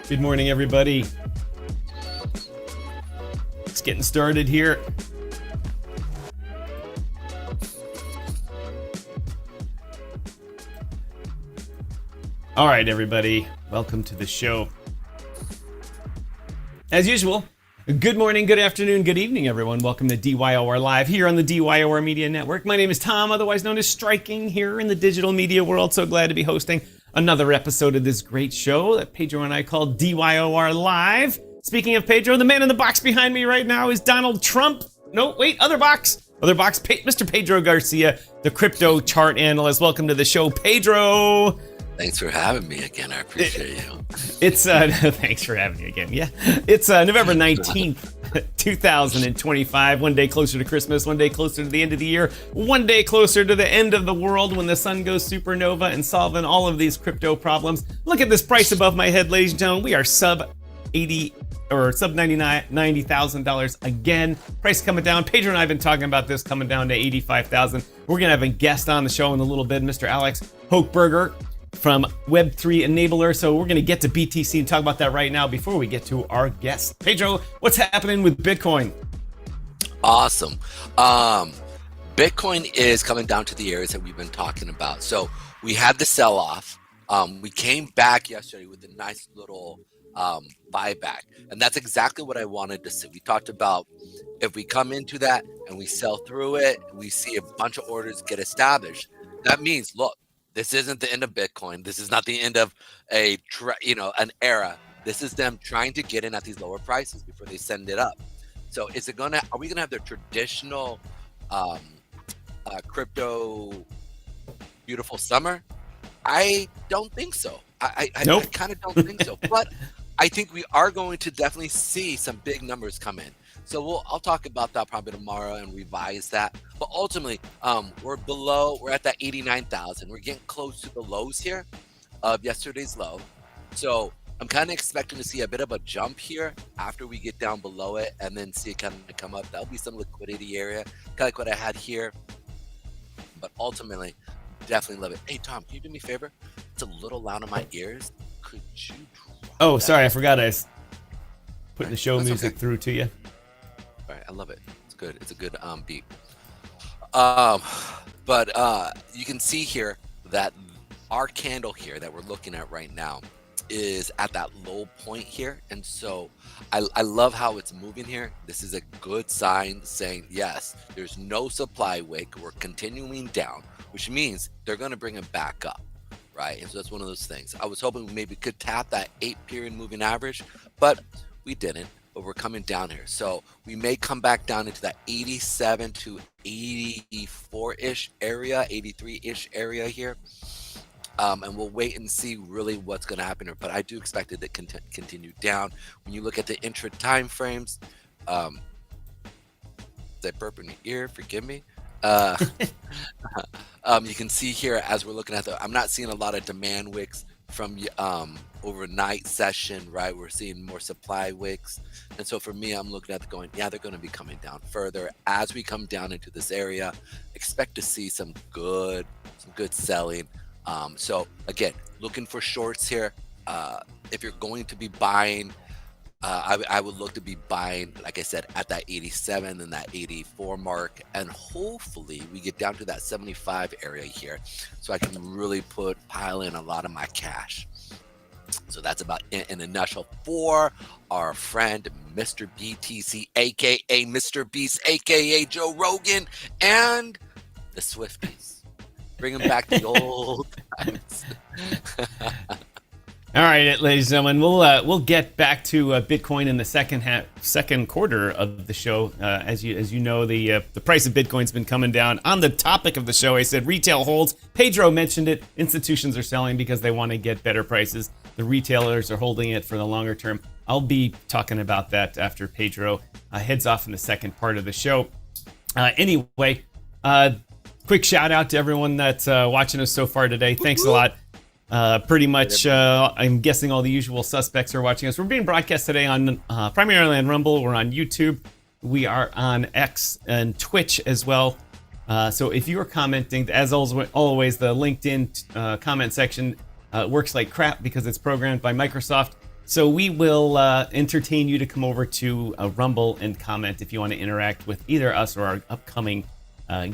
Good morning, everybody. It's getting started here. All right, everybody. Welcome to the show. As usual, good morning, good afternoon, good evening, everyone. Welcome to DYOR Live here on the DYOR Media Network. My name is Tom, otherwise known as Striking, here in the digital media world. So glad to be hosting another episode of this great show that Pedro and I call DYOR Live. Speaking of Pedro, the man in the box behind me right now is Donald Trump. No, wait, other box, Mr. Pedro Garcia, the crypto chart analyst. Welcome to the show, Pedro. Thanks for having me again. I appreciate you. It's thanks for having me again. Yeah, it's November 19th, 2025. One day closer to Christmas, one day closer to the end of the year, one day closer to the end of the world when the sun goes supernova and solving all of these crypto problems. Look at this price above my head, ladies and gentlemen. We are sub $90,000 again. Price coming down. Pedro and I have been talking about this coming down to 85,000. We're gonna have a guest on the show in a little bit, Mr. Alex Hochberger from Web3 Enabler. So we're going to get to BTC and talk about that right now before we get to our guest. Pedro, what's happening with Bitcoin? Awesome. Bitcoin is coming down to the areas that we've been talking about. So we had the sell-off. We came back yesterday with a nice little buyback. And that's exactly what I wanted to see. We talked about if we come into that and we sell through it, we see a bunch of orders get established. That means, look, this isn't the end of Bitcoin. This is not the end of an era. This is them trying to get in at these lower prices before they send it up. So are we gonna have the traditional crypto beautiful summer? I don't think so. Nope. I kind of don't think so. But I think we are going to definitely see some big numbers come in. So I'll talk about that probably tomorrow and revise that. But ultimately, we're at that 89,000. We're getting close to the lows here of yesterday's low. So I'm kind of expecting to see a bit of a jump here after we get down below it and then see it kind of come up. That'll be some liquidity area, kind of like what I had here. But ultimately, definitely love it. Hey, Tom, can you do me a favor? It's a little loud in my ears. Could you Oh, sorry, I forgot I was putting the show music through to you. All right, I love it. It's good. It's a good beat. But you can see here that our candle here that we're looking at right now is at that low point here. And so I love how it's moving here. This is a good sign saying, yes, there's no supply wick. We're continuing down, which means they're going to bring it back up. Right. And so that's one of those things. I was hoping we maybe could tap that 8-period moving average, but we didn't. But we're coming down here. So we may come back down into that 87 to 84-ish area, 83-ish area here. And we'll wait and see really what's going to happen here. But I do expect it to continue down. When you look at the intra time frames, that burp in your ear, forgive me. You can see here as we're looking at I'm not seeing a lot of demand wicks from overnight session, right? We're seeing more supply wicks. And so for me, I'm looking at they're going to be coming down further. As we come down into this area, expect to see some good selling. So again, looking for shorts here. If you're going to be buying, I would look to be buying, like I said, at that 87 and that 84 mark. And hopefully we get down to that 75 area here so I can really pile in a lot of my cash. So that's about in a nutshell for our friend, Mr. BTC, a.k.a. Mr. Beast, a.k.a. Joe Rogan, and the Swifties. Bringing back the old times. All right, ladies and gentlemen, we'll get back to Bitcoin in the second quarter of the show. As you know, the price of Bitcoin's been coming down. On the topic of the show, I said retail holds. Pedro mentioned it. Institutions are selling because they want to get better prices. The retailers are holding it for the longer term. I'll be talking about that after Pedro heads off in the second part of the show. Anyway, quick shout out to everyone that's watching us so far today. Thanks a lot. Pretty much, I'm guessing all the usual suspects are watching us. We're being broadcast today on primarily on Rumble. We're on YouTube. We are on X and Twitch as well. So if you are commenting, as always, the LinkedIn comment section works like crap because it's programmed by Microsoft. So we will entertain you to come over to Rumble and comment if you want to interact with either us or our upcoming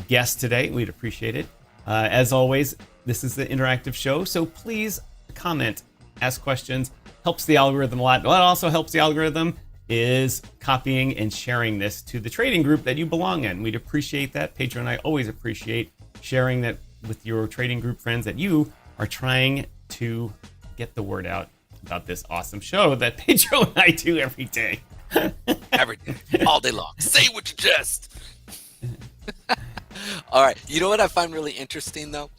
guest today. We'd appreciate it. As always, this is the interactive show, so please comment, ask questions. Helps the algorithm a lot. What also helps the algorithm is copying and sharing this to the trading group that you belong in. We'd appreciate that. Pedro and I always appreciate sharing that with your trading group friends, that you are trying to get the word out about this awesome show that Pedro and I do every day. Every day, all day long. Say what you just. All right. You know what I find really interesting though,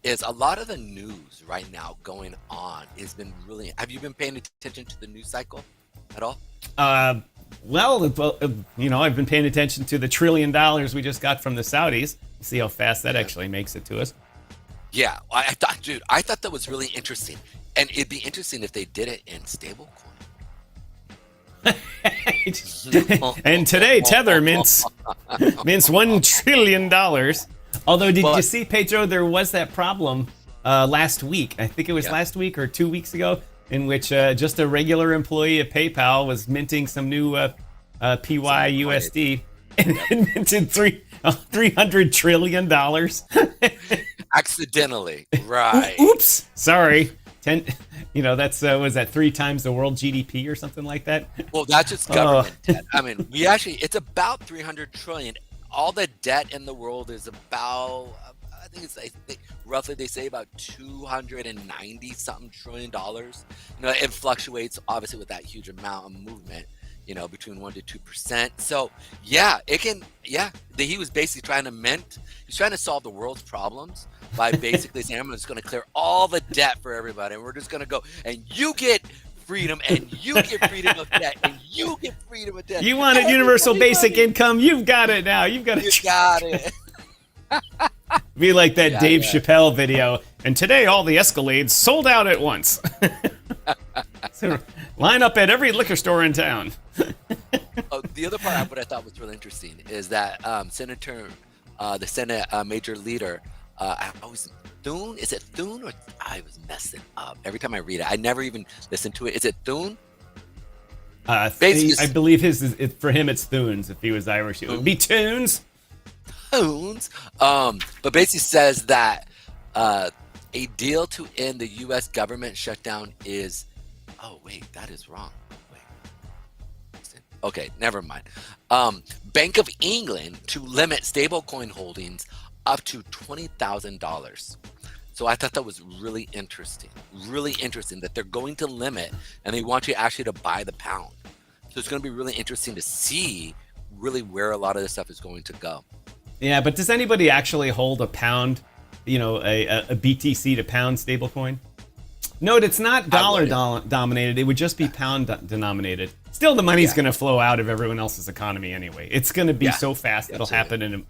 is a lot of the news right now going on has been really. Have you been paying attention to the news cycle at all? Well, you know, I've been paying attention to the $1 trillion we just got from the Saudis. See how fast that actually makes it to us. Yeah, I thought that was really interesting, and it'd be interesting if they did it in stablecoin. And today, Tether mints $1 trillion. Although, did you see, Pedro, there was that problem last week. I think it was last week or 2 weeks ago, in which just a regular employee of PayPal was minting some new PYUSD and minted $300 trillion. Accidentally, right? Oops, sorry. You know, that's was that 3 times the world GDP or something like that? Well, that's just government debt. I mean, it's about 300 trillion. All the debt in the world is about, I think it's roughly they say about 290 something $trillion. You know, it fluctuates obviously with that huge amount of movement. You know, between 1% to 2%. So yeah, it can. Yeah, he was basically trying to solve the world's problems by basically saying, I'm just going to clear all the debt for everybody, and we're just going to go, and you get freedom, and you get freedom of debt, and you get freedom of debt. You wanted universal basic income? You've got it now. You got it. Be like that Dave Chappelle video. And today, all the Escalades sold out at once. So, line up at every liquor store in town. The other part of what I thought was really interesting is that the Senate major leader, Thune? Is it Thune or I was messing up every time I read it? I never even listened to it. Is it Thune? I believe for him it's Thunes. If he was Irish, it would be Tunes. Tunes. But basically says that a deal to end the U.S. government shutdown is. Oh wait, that is wrong. Okay, never mind. Bank of England to limit stablecoin holdings up to $20,000. So I thought that was really interesting that they're going to limit, and they want you actually to buy the pound. So it's going to be really interesting to see really where a lot of this stuff is going to go. Yeah, but does anybody actually hold a pound, you know, a BTC to pound stablecoin? No, it's not dollar dominated. It would just be pound denominated. Still, the money's going to flow out of everyone else's economy anyway. It's going to be so fast. It'll happen.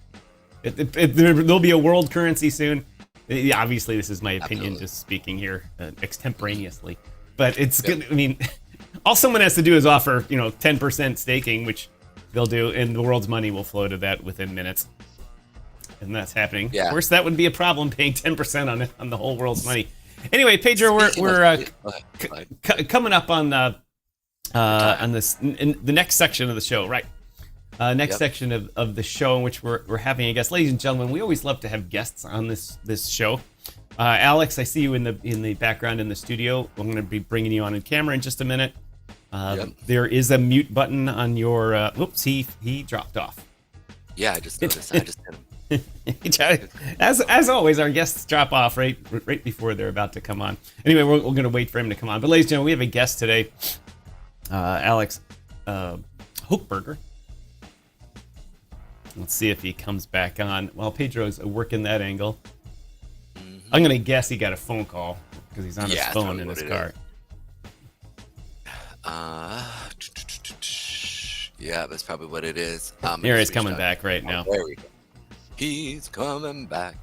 There'll be a world currency soon. Obviously, this is my opinion, just speaking here extemporaneously. But it's good. I mean, all someone has to do is offer, 10% staking, which they'll do, and the world's money will flow to that within minutes. And that's happening. Yeah. Of course, that would be a problem, paying 10% on the whole world's money. Anyway, Pedro, we're coming up on this in the next section of the show, right? Next section of the show in which we're having a guest. Ladies and gentlemen, we always love to have guests on this show. Alex, I see you in the background in the studio. I'm going to be bringing you on camera in just a minute. There is a mute button on your. Whoops, he dropped off. Yeah, I just noticed. I just hit him. As always, our guests drop off right before they're about to come on. Anyway, we're going to wait for him to come on. But ladies and gentlemen, we have a guest today, Alex Hochberger. Let's see if he comes back on. While Pedro's working that angle, I'm going to guess he got a phone call because he's on his phone in his car. Yeah, that's probably what it is. Here he's coming back right now. There we go. He's coming back.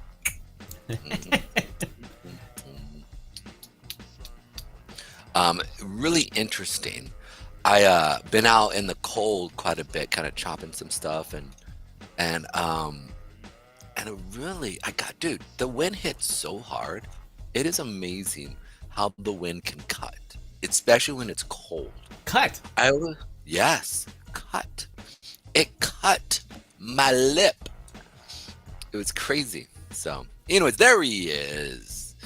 Really interesting. I been out in the cold quite a bit, kind of chopping some stuff, and the wind hits so hard. It is amazing how the wind can cut. especially when it's cold. Cut. Yes, cut. It cut my lip. It was crazy. So, anyways, there he is.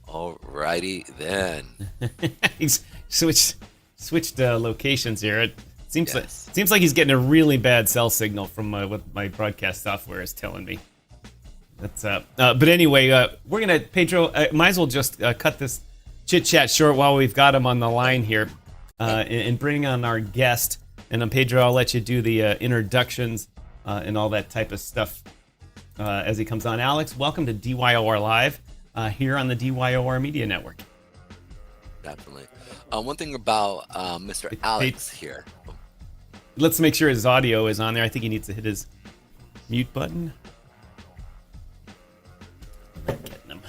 Alrighty then. He's switched locations here. It seems like he's getting a really bad cell signal from what my broadcast software is telling me. That's but anyway, we're gonna Pedro. Might as well just cut this chit chat short while we've got him on the line here, and bring on our guest. And Pedro, I'll let you do the introductions and all that type of stuff as he comes on. Alex, welcome to DYOR Live here on the DYOR Media Network. Definitely. One thing about Mr. Alex here. Let's make sure his audio is on there. I think he needs to hit his mute button. I'm getting him.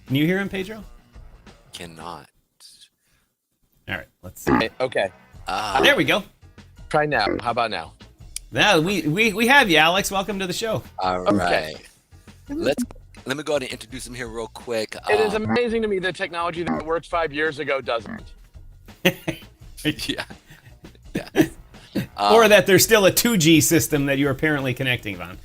Can you hear him, Pedro? Cannot. All right, let's see. Okay. There we go. Try now. How about now? Now we have you, Alex. Welcome to the show. All right. Okay. Let me go ahead and introduce him here real quick. It is amazing to me that technology that worked 5 years ago doesn't. Yeah. Or that there's still a 2G system that you're apparently connecting on.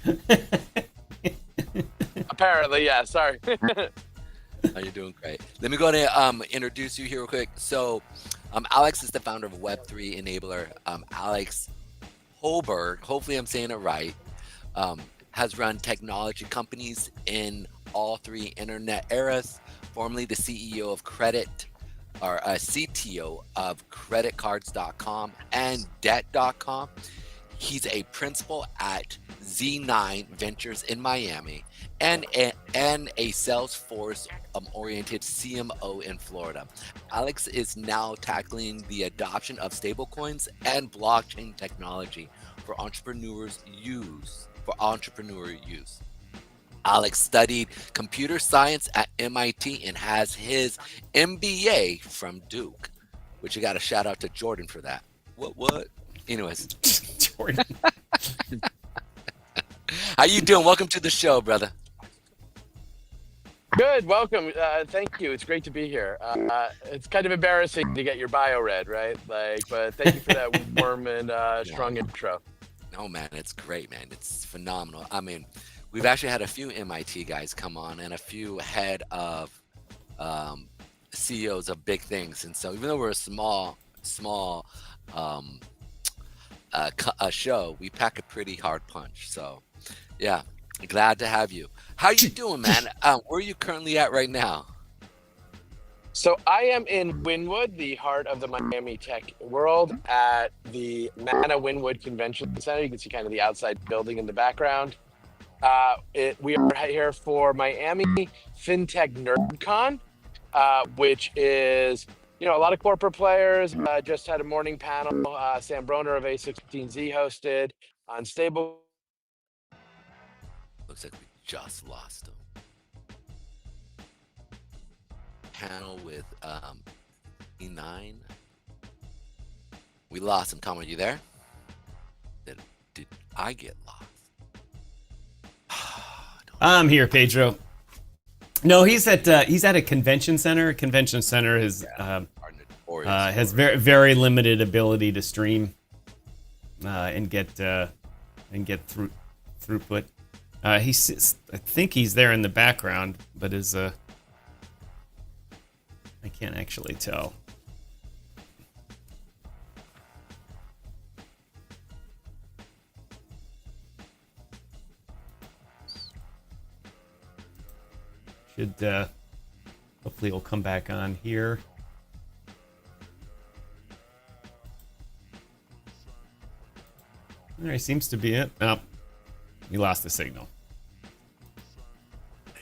Apparently, yeah. Sorry. Oh, you're doing great. Let me go ahead and introduce you here real quick. So, Alex is the founder of Web3 Enabler. Alex Holberg, hopefully I'm saying it right, has run technology companies in all three internet eras, formerly the CEO of CTO of creditcards.com and debt.com. He's a principal at Z9 Ventures in Miami and a Salesforce oriented CMO in Florida. Alex is now tackling the adoption of stablecoins and blockchain technology for entrepreneur use. Alex studied computer science at MIT and has his MBA from Duke, which you got to shout out to Jordan for that. What? Anyways. Jordan. How you doing? Welcome to the show, brother. Good. Welcome. Thank you. It's great to be here. It's kind of embarrassing to get your bio read, right? But thank you for that warm and strong intro. No, man, it's great, man. It's phenomenal. I mean, we've actually had a few MIT guys come on and a few head of CEOs of big things. And so even though we're a small show, we pack a pretty hard punch. So, yeah, glad to have you. How you doing, man? Where are you currently at right now? So I am in Wynwood, the heart of the Miami tech world, at the Mana Wynwood Convention Center. You can see kind of the outside building in the background. We are here for Miami FinTech NerdCon, which is, a lot of corporate players. Just had a morning panel. Sam Broner of A16Z hosted on stable. Looks like we just lost him. Panel with E9. We lost him. Tom, are you there? Did I get lost? I'm here, Pedro. No, he's at a convention center. A convention center has very very limited ability to stream and get throughput. I think he's there in the background, but I can't actually tell. Hopefully he'll come back on here. There seems to be it. Oh, he lost the signal.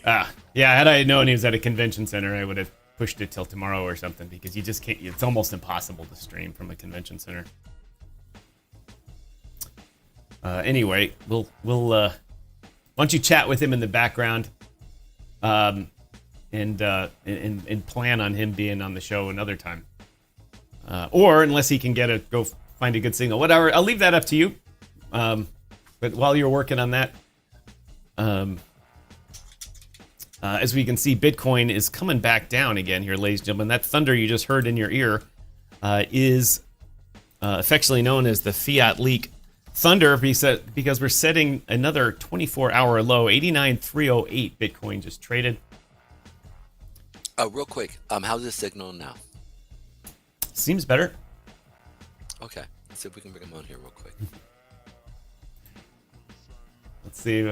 Yeah, had I known he was at a convention center, I would have pushed it till tomorrow or something, because you just can't. It's almost impossible to stream from a convention center. Anyway, we'll why don't you chat with him in the background, and plan on him being on the show another time, or unless he can go find a good signal. Whatever, I'll leave that up to you. But while you're working on that, As we can see, Bitcoin is coming back down again here, ladies and gentlemen. That thunder you just heard in your ear is affectionately known as the fiat leak thunder, because we're setting another 24-hour low. 89,308 Bitcoin just traded. Real quick, how's the signal now? Seems better. Okay, let's see if we can bring him on here real quick. Let's see.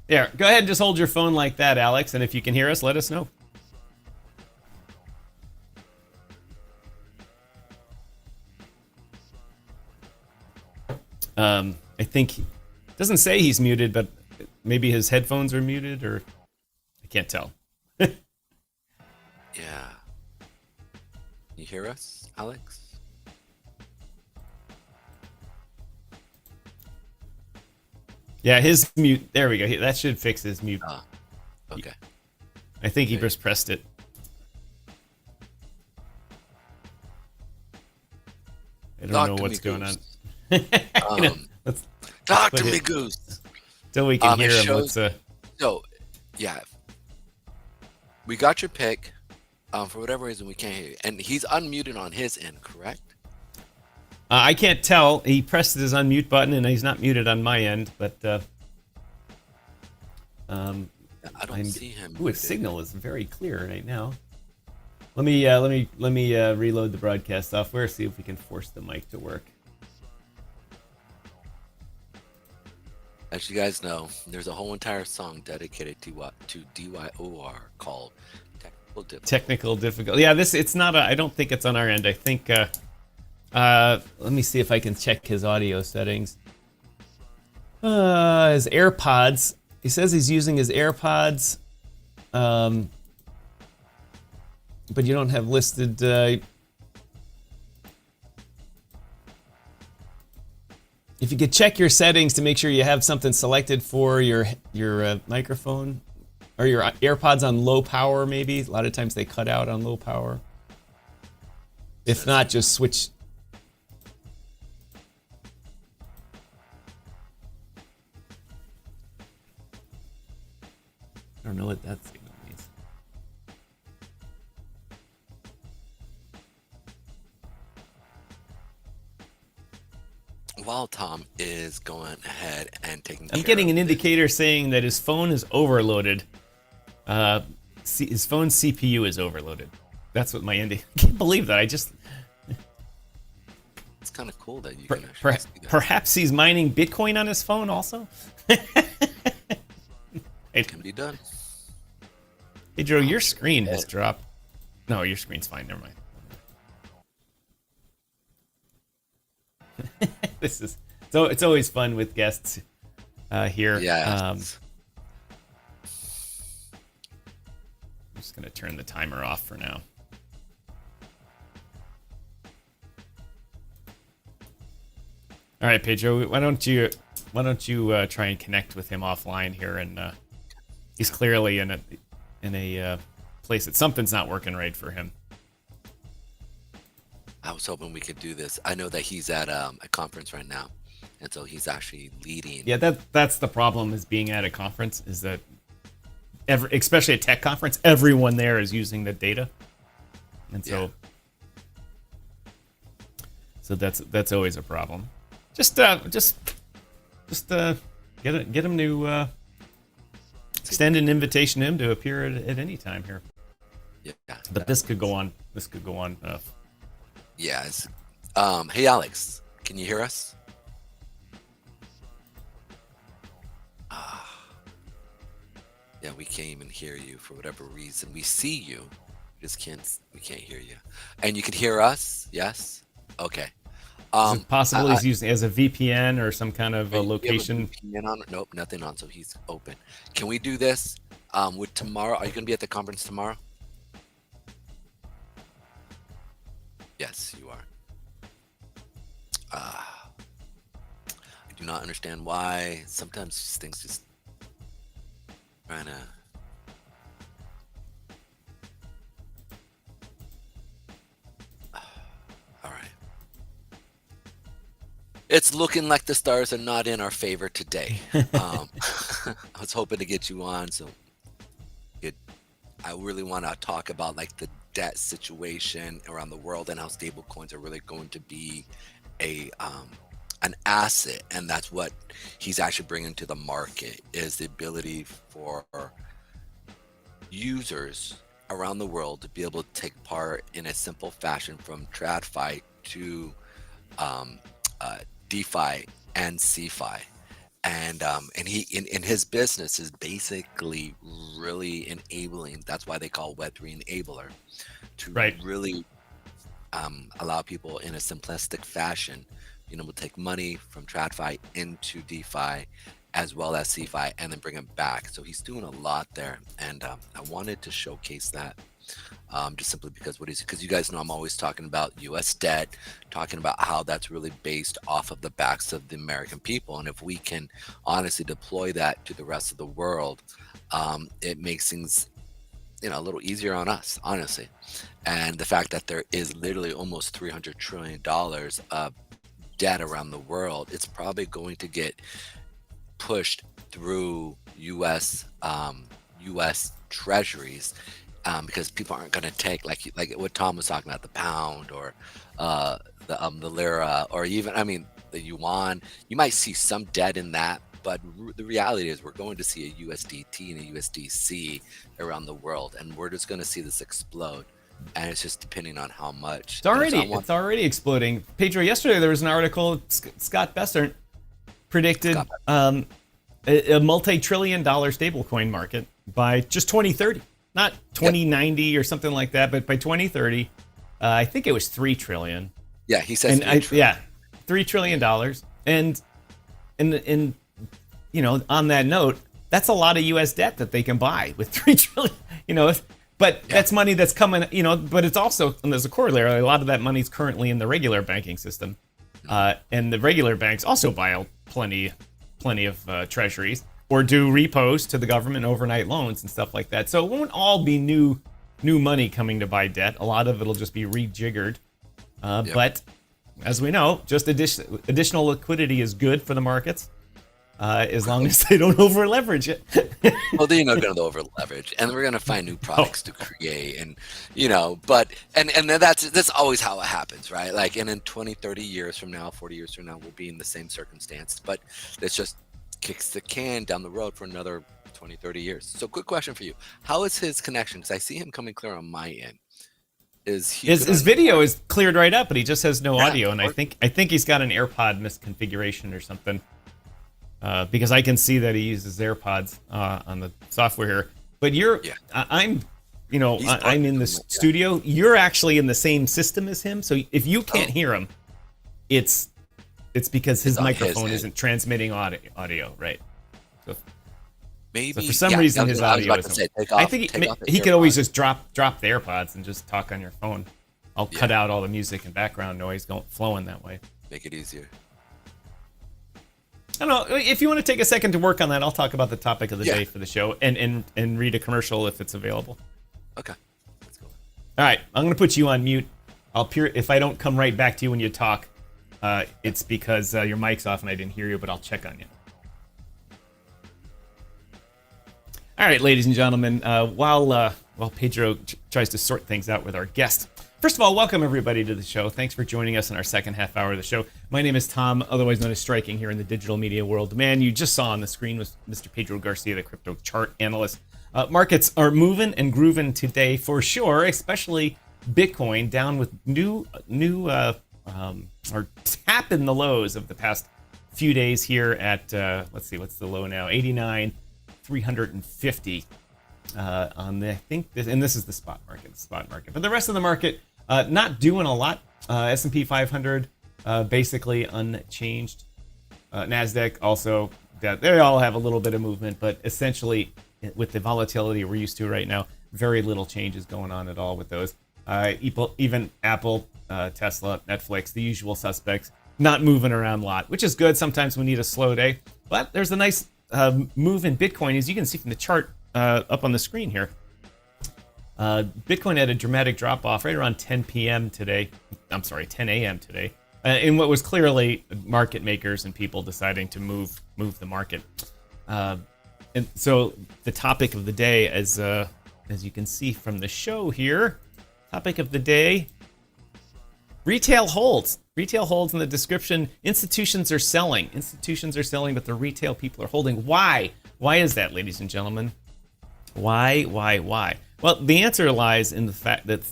There, go ahead and just hold your phone like that, Alex, and if you can hear us, let us know. I think it doesn't say he's muted, but maybe his headphones are muted, or I can't tell. Yeah. You hear us, Alex? Yeah, his mute. There we go. That should fix his mute. Okay. I think he just pressed it. I don't know what's going on. Talk to me, Goose. Till we can hear him. So, yeah. We got your pick. For whatever reason, we can't hear you. And he's unmuted on his end, correct? I can't tell. He pressed his unmute button, and he's not muted on my end. But I don't see him. Ooh, his signal is very clear right now. Let me reload the broadcast software. See if we can force the mic to work. As you guys know, there's a whole entire song dedicated to DYOR called Technical Difficulty. Yeah, it's not. I don't think it's on our end. I think. Let me see if I can check his audio settings. His AirPods. He says he's using his AirPods. But you don't have listed. If you could check your settings to make sure you have something selected for your microphone or your AirPods on low power, maybe. A lot of times they cut out on low power. If not, just switch. I don't know what that signal means. While Tom is going ahead and taking I'm getting an indicator saying that his phone is overloaded. His phone's CPU is overloaded. That's what my I can't believe that. It's kind of cool that you can actually see that. Perhaps he's mining Bitcoin on his phone also? It can be done. Hey, Joe, your screen has dropped. No, your screen's fine. Never mind. It's always fun with guests here. Yeah. I'm just gonna turn the timer off for now. All right, Pedro, why don't you try and connect with him offline here? And he's clearly in a place that something's not working right for him. I was hoping we could do this. I know that he's at a conference right now, and so he's actually leading. Yeah, that's the problem, is being at a conference, is that especially a tech conference, everyone there is using the data, and so that's always a problem. Just get him to extend an invitation to him to appear at any time here. Yeah, but this could go on. Yes. Hey, Alex, can you hear us? Yeah, we can't even hear you for whatever reason. We see you, we can't hear you. And you can hear us? Yes? Okay. Is it possible he's using as a VPN or some kind of a location? VPN on? Nope, nothing on, so he's open. Can we do this with tomorrow? Are you going to be at the conference tomorrow? Yes, you are. I do not understand why. Sometimes things just trying to. All right. It's looking like the stars are not in our favor today. I was hoping to get you on, so I really want to talk about like the debt situation around the world and how stable coins are really going to be a an asset, and that's what he's actually bringing to the market, is the ability for users around the world to be able to take part in a simple fashion from TradFi to DeFi and CeFi. And he in his business is basically really enabling. That's why they call Web3 enabler, to really allow people in a simplistic fashion, you know, we'll take money from TradFi into DeFi as well as CeFi and then bring it back. So he's doing a lot there, and I wanted to showcase that. Just simply because because you guys know I'm always talking about U.S. debt, talking about how that's really based off of the backs of the American people, and if we can honestly deploy that to the rest of the world, it makes things, you know, a little easier on us, honestly. And the fact that there is literally almost $300 trillion of debt around the world, it's probably going to get pushed through U.S. Treasuries. Because people aren't going to take like what Tom was talking about, the pound or the lira, or even, I mean, the yuan. You might see some debt in that, but the reality is we're going to see a USDT and a USDC around the world, and we're just going to see this explode. And it's just depending on how much. It's already exploding. Pedro, yesterday there was an article. Scott Bessert predicted a multi-trillion-dollar stablecoin market by just 2030. Not 2090 or something like that, but by 2030, I think it was $3 trillion. Yeah, he says. $3 trillion. And you know, on that note, that's a lot of U.S. debt that they can buy with $3 trillion. You know, but that's money that's coming. You know, but it's also, and there's a corollary. A lot of that money is currently in the regular banking system, and the regular banks also buy plenty of treasuries, or do repos to the government, overnight loans and stuff like that. So it won't all be new money coming to buy debt. A lot of it'll just be rejiggered. But as we know, just additional liquidity is good for the markets, as long as they don't over leverage it. Well, they're not going to over leverage, and we're going to find new products to create, and you know, but and that's always how it happens, right? Like, and in 20, 30 years from now, 40 years from now, we'll be in the same circumstance, but it's just kicks the can down the road for another 20, 30 years. So quick question for you. How is his connection? Because I see him coming clear on my end. His video is cleared right up, but he just has no audio. And I think he's got an AirPod misconfiguration or something. Because I can see that he uses AirPods on the software here. But I'm in the studio. You're actually in the same system as him. So if you can't hear him, it's because his microphone isn't transmitting audio, right? So, maybe for some reason his audio isn't. I think he could always just drop the AirPods and just talk on your phone. I'll cut out all the music and background noise flowing that way. Make it easier. I don't know. If you want to take a second to work on that, I'll talk about the topic of the day for the show and read a commercial if it's available. Okay. Let's go. All right. I'm going to put you on mute. If I don't come right back to you when you talk, it's because your mic's off and I didn't hear you, but I'll check on you. All right, ladies and gentlemen, while Pedro tries to sort things out with our guest, first of all, welcome everybody to the show. Thanks for joining us in our second half hour of the show. My name is Tom, otherwise known as Striking, here in the digital media world. The man you just saw on the screen was Mr. Pedro Garcia, the crypto chart analyst. Markets are moving and grooving today for sure, especially Bitcoin down with new or tapping the lows of the past few days here at let's see, what's the low now? 89,350 on the, I think this, and this is the spot market. But the rest of the market not doing a lot. S&P 500 basically unchanged. Nasdaq also, they all have a little bit of movement, but essentially with the volatility we're used to right now, very little changes going on at all with those. Even Apple, Tesla, Netflix, the usual suspects, not moving around a lot, which is good. Sometimes we need a slow day, but there's a nice move in Bitcoin, as you can see from the chart up on the screen here. Bitcoin had a dramatic drop off right around 10 a.m. today, in what was clearly market makers and people deciding to move the market. And so the topic of the day, as as you can see from the show here, topic of the day, retail holds. Retail holds in the description. Institutions are selling. Institutions are selling, but the retail people are holding. Why? Why is that, ladies and gentlemen? Why? Well, the answer lies in the fact that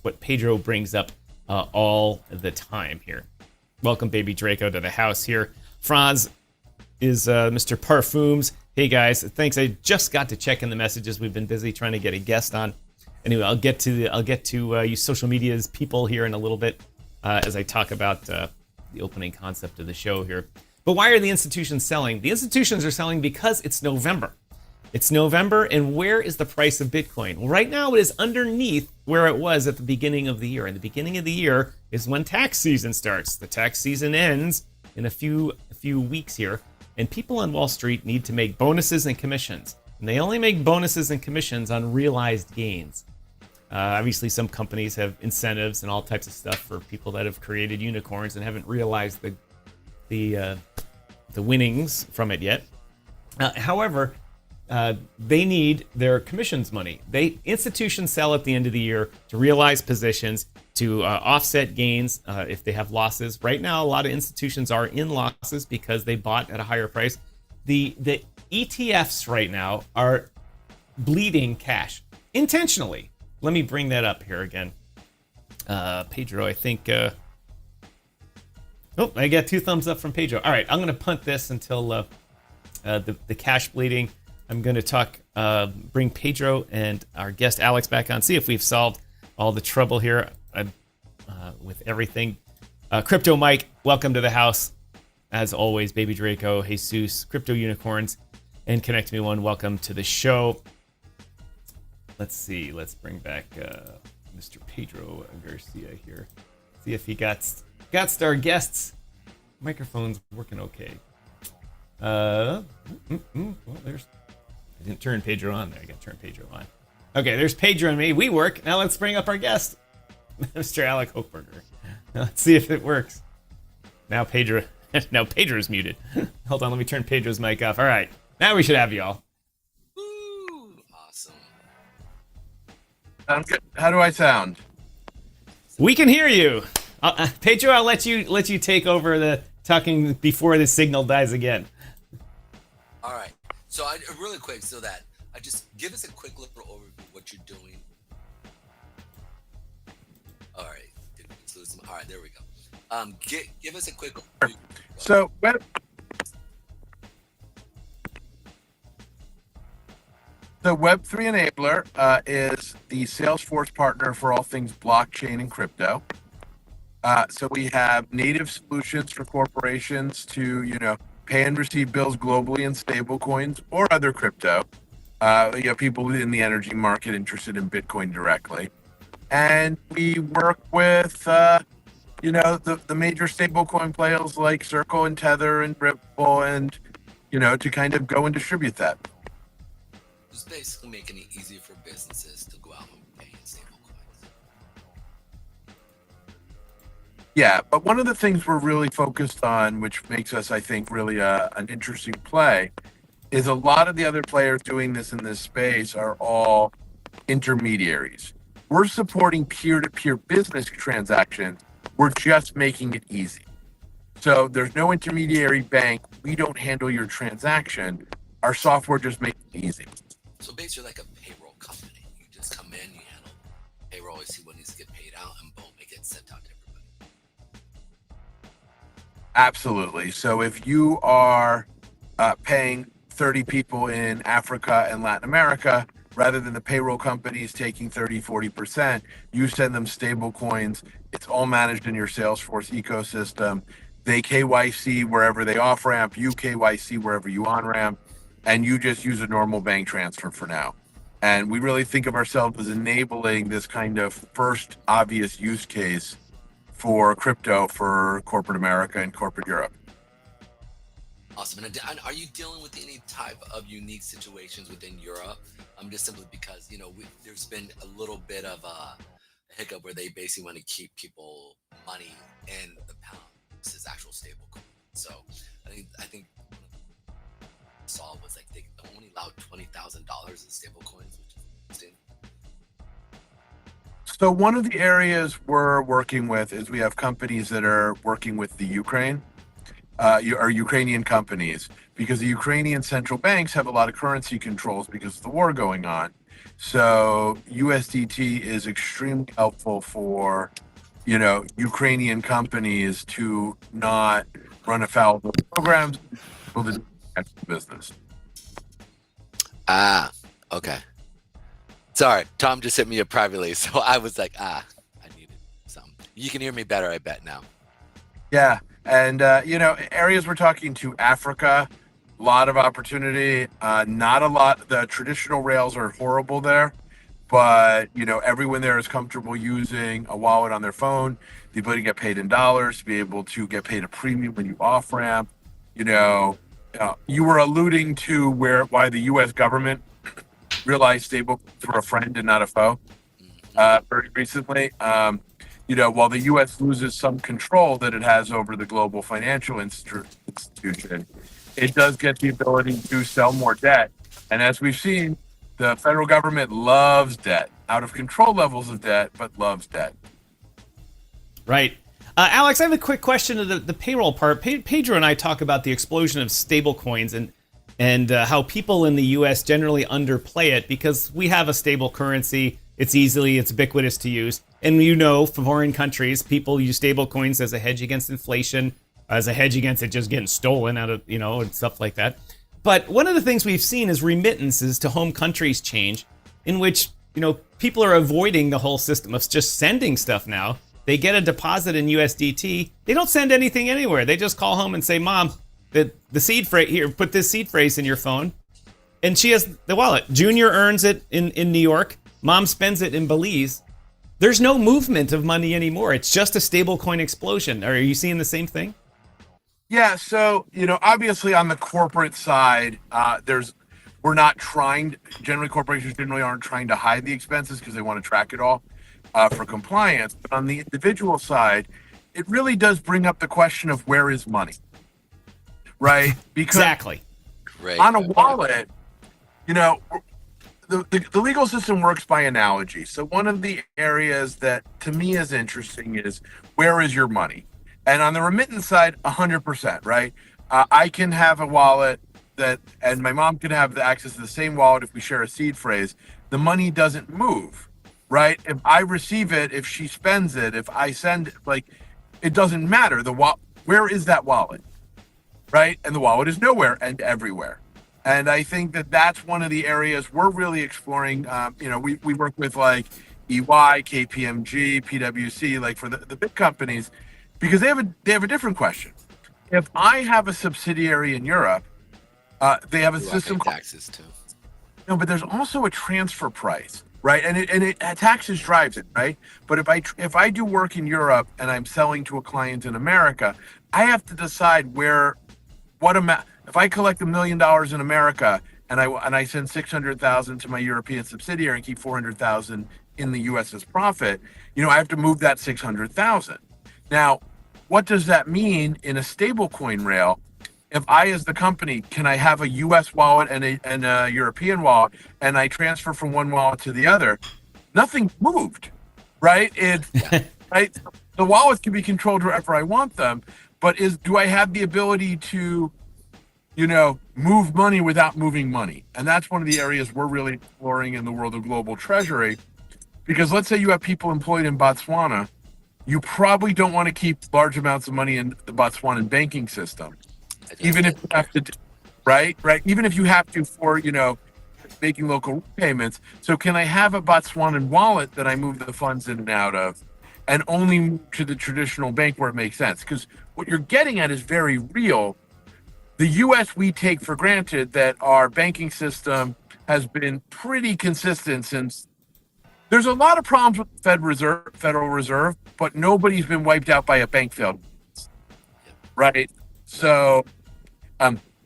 what Pedro brings up all the time here. Welcome, Baby Draco, to the house here. Franz is Mr. Parfums. Hey, guys. Thanks. I just got to check in the messages. We've been busy trying to get a guest on. Anyway, I'll get to you social media's people here in a little bit as I talk about the opening concept of the show here. But why are the institutions selling? The institutions are selling because it's November. It's November, and where is the price of Bitcoin? Well, right now it is underneath where it was at the beginning of the year. And the beginning of the year is when tax season starts. The tax season ends in a few weeks here, and people on Wall Street need to make bonuses and commissions. And they only make bonuses and commissions on realized gains. Obviously, some companies have incentives and all types of stuff for people that have created unicorns and haven't realized the winnings from it yet. However, they need their commissions money. Institutions sell at the end of the year to realize positions, to offset gains if they have losses. Right now, a lot of institutions are in losses because they bought at a higher price. The ETFs right now are bleeding cash intentionally. Let me bring that up here again. Pedro, I think... I got 2 thumbs up from Pedro. All right, I'm going to punt this until the cash bleeding. I'm going to bring Pedro and our guest Alex back on, see if we've solved all the trouble here with everything. Crypto Mike, welcome to the house. As always, Baby Draco, Jesus, Crypto Unicorns, and Connect Me One, welcome to the show. Let's see. Let's bring back Mr. Pedro Garcia here. See if he got our guests. Microphone's working okay. Well, there's. I didn't turn Pedro on there. I got to turn Pedro on. Okay, there's Pedro and me. We work. Now let's bring up our guest, Mr. Alec Hochberger. Let's see if it works. Now Pedro's muted. Hold on, let me turn Pedro's mic off. All right, now we should have you all. Woo! Awesome. Sound good. How do I sound? We can hear you. Pedro, I'll let you take over the talking before the signal dies again. All right. So really quick, so that I just give us a quick little overview of what you're doing. All right. Did we just lose some? All right, there we go. Give us a quick overview. So the Web3 Enabler is the Salesforce partner for all things blockchain and crypto. So we have native solutions for corporations to, pay and receive bills globally in stable coins or other crypto. People in the energy market interested in Bitcoin directly. And we work with, the major stablecoin players like Circle and Tether and Ripple and, to kind of go and distribute that. Just basically making it easier for businesses to go out and pay in stable coins. Yeah, but one of the things we're really focused on, which makes us, I think, really an interesting play, is a lot of the other players doing this in this space are all intermediaries. We're supporting peer-to-peer business transactions. We're just making it easy. So there's no intermediary bank. We don't handle your transaction. Our software just makes it easy. So basically like a payroll company. You just come in, you handle payroll, you see what needs to get paid out, and boom, it gets sent out to everybody. Absolutely. So if you are paying 30 people in Africa and Latin America, rather than the payroll companies taking 30, 40%, you send them stable coins. It's all managed in your Salesforce ecosystem. They KYC wherever they off-ramp, you KYC wherever you on-ramp, and you just use a normal bank transfer for now. And we really think of ourselves as enabling this kind of first obvious use case for crypto for corporate America and corporate Europe. Awesome. And are you dealing with any type of unique situations within Europe? Just simply because, there's been a little bit of a hiccup where they basically want to keep people money in the pound versus actual stable coin. So I think what I saw was like they only allowed $20,000 in stable coins, which is interesting. So one of the areas we're working with is we have companies that are working with the Ukraine, are Ukrainian companies, because the Ukrainian central banks have a lot of currency controls because of the war going on. So USDT is extremely helpful for, Ukrainian companies to not run afoul of the programs, able to do business. Ah, okay. Sorry, Tom just hit me up privately, so I was like, I needed something. You can hear me better, I bet, now. Yeah, and areas we're talking to Africa, a lot of opportunity. Not a lot. The traditional rails are horrible there, but everyone there is comfortable using a wallet on their phone, the ability to get paid in dollars, to be able to get paid a premium when you off ramp. You were alluding to why the U.S. government realized stablecoins were a friend and not a foe very recently. While the U.S. loses some control that it has over the global financial institution, it does get the ability to sell more debt. And as we've seen, the federal government loves debt, out of control levels of debt, but loves debt. Right. Alex, I have a quick question to the payroll part. Pedro and I talk about the explosion of stablecoins and how people in the U.S. generally underplay it because we have a stable currency. It's ubiquitous to use. And for foreign countries, people use stablecoins as a hedge against inflation, as a hedge against it just getting stolen out of, and stuff like that. But one of the things we've seen is remittances to home countries change, in which, people are avoiding the whole system of just sending stuff now. They get a deposit in USDT. They don't send anything anywhere. They just call home and say, Mom, the seed phrase here, put this seed phrase in your phone. And she has the wallet. Junior earns it in New York. Mom spends it in Belize. There's no movement of money anymore. It's just a stablecoin explosion. Are you seeing the same thing? Yeah. So, obviously on the corporate side, generally corporations generally aren't trying to hide the expenses because they want to track it all for compliance. But on the individual side, it really does bring up the question of where is money, right? Because exactly. Right. On a wallet, the legal system works by analogy. So one of the areas that to me is interesting is where is your money? And on the remittance side, 100%, right? I can have a wallet and my mom can have the access to the same wallet if we share a seed phrase. The money doesn't move, right? If I receive it, if she spends it, if I send it, it doesn't matter. Where is that wallet, right? And the wallet is nowhere and everywhere. And I think that that's one of the areas we're really exploring. We work with EY, KPMG, PwC, for the big companies, because they have a different question. If I have a subsidiary in Europe, they have a system called taxes too. No, but there's also a transfer price, right? And taxes drives it, right? But if I do work in Europe and I'm selling to a client in America, I have to decide what amount. If I collect $1 million in America and I send 600,000 to my European subsidiary and keep 400,000 in the U.S. as profit, I have to move that 600,000. Now, what does that mean in a stablecoin rail? If I, as the company, can I have a U.S. wallet and a European wallet, and I transfer from one wallet to the other? Nothing moved, right? Right. The wallets can be controlled wherever I want them, but do I have the ability to move money without moving money? And that's one of the areas we're really exploring in the world of global treasury. Because let's say you have people employed in Botswana, you probably don't want to keep large amounts of money in the Botswanan banking system, even if you have to, right? Even if you have to for, making local payments. So can I have a Botswanan wallet that I move the funds in and out of and only move to the traditional bank where it makes sense? Because what you're getting at is very real. The U.S., we take for granted that our banking system has been pretty consistent since. There's a lot of problems with the Federal Reserve, but nobody's been wiped out by a bank failure, right? So,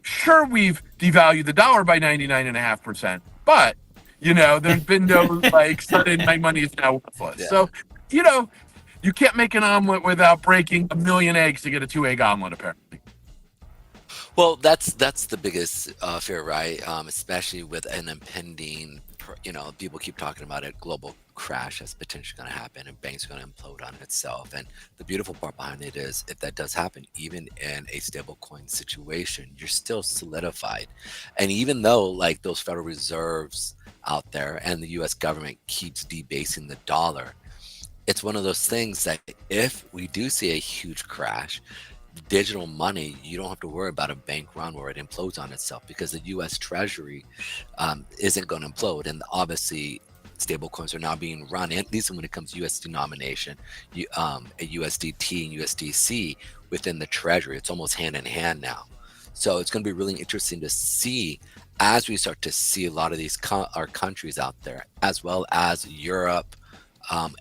sure, we've devalued the dollar by 99.5%, but there's been no sudden my money is now worthless. Yeah. So, you can't make an omelet without breaking 1 million eggs to get a 2-egg omelet, apparently. Well, that's the biggest fear, right? Especially with an impending people keep talking about a global crash that's potentially going to happen and banks are going to implode on itself. And the beautiful part behind it is if that does happen, even in a stable coin situation, you're still solidified. And even though like those Federal Reserves out there and the US government keeps debasing the dollar, it's one of those things that if we do see a huge crash, digital money, you don't have to worry about a bank run where it implodes on itself, because the U.S. Treasury isn't going to implode. And obviously, stable coins are now being run, at least when it comes to U.S. denomination, a USDT and USDC within the Treasury. It's almost hand in hand now. So it's going to be really interesting to see as we start to see a lot of these our countries out there, as well as Europe,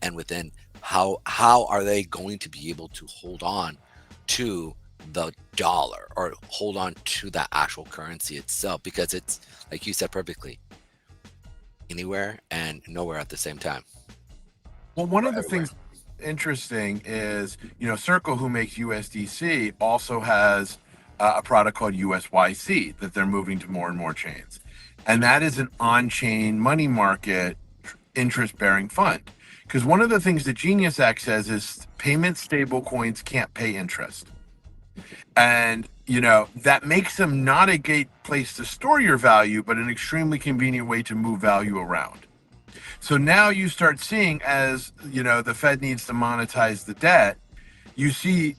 and within how are they going to be able to hold on to the dollar or hold on to the actual currency itself, because it's like you said perfectly, anywhere and nowhere at the same time. Well, one of the things interesting is, Circle, who makes USDC, also has a product called USYC that they're moving to more and more chains, and that is an on-chain money market interest-bearing fund. Because one of the things that Genius Act says is payment stable coins can't pay interest. And, that makes them not a great place to store your value, but an extremely convenient way to move value around. So now you start seeing, as, the Fed needs to monetize the debt, you see,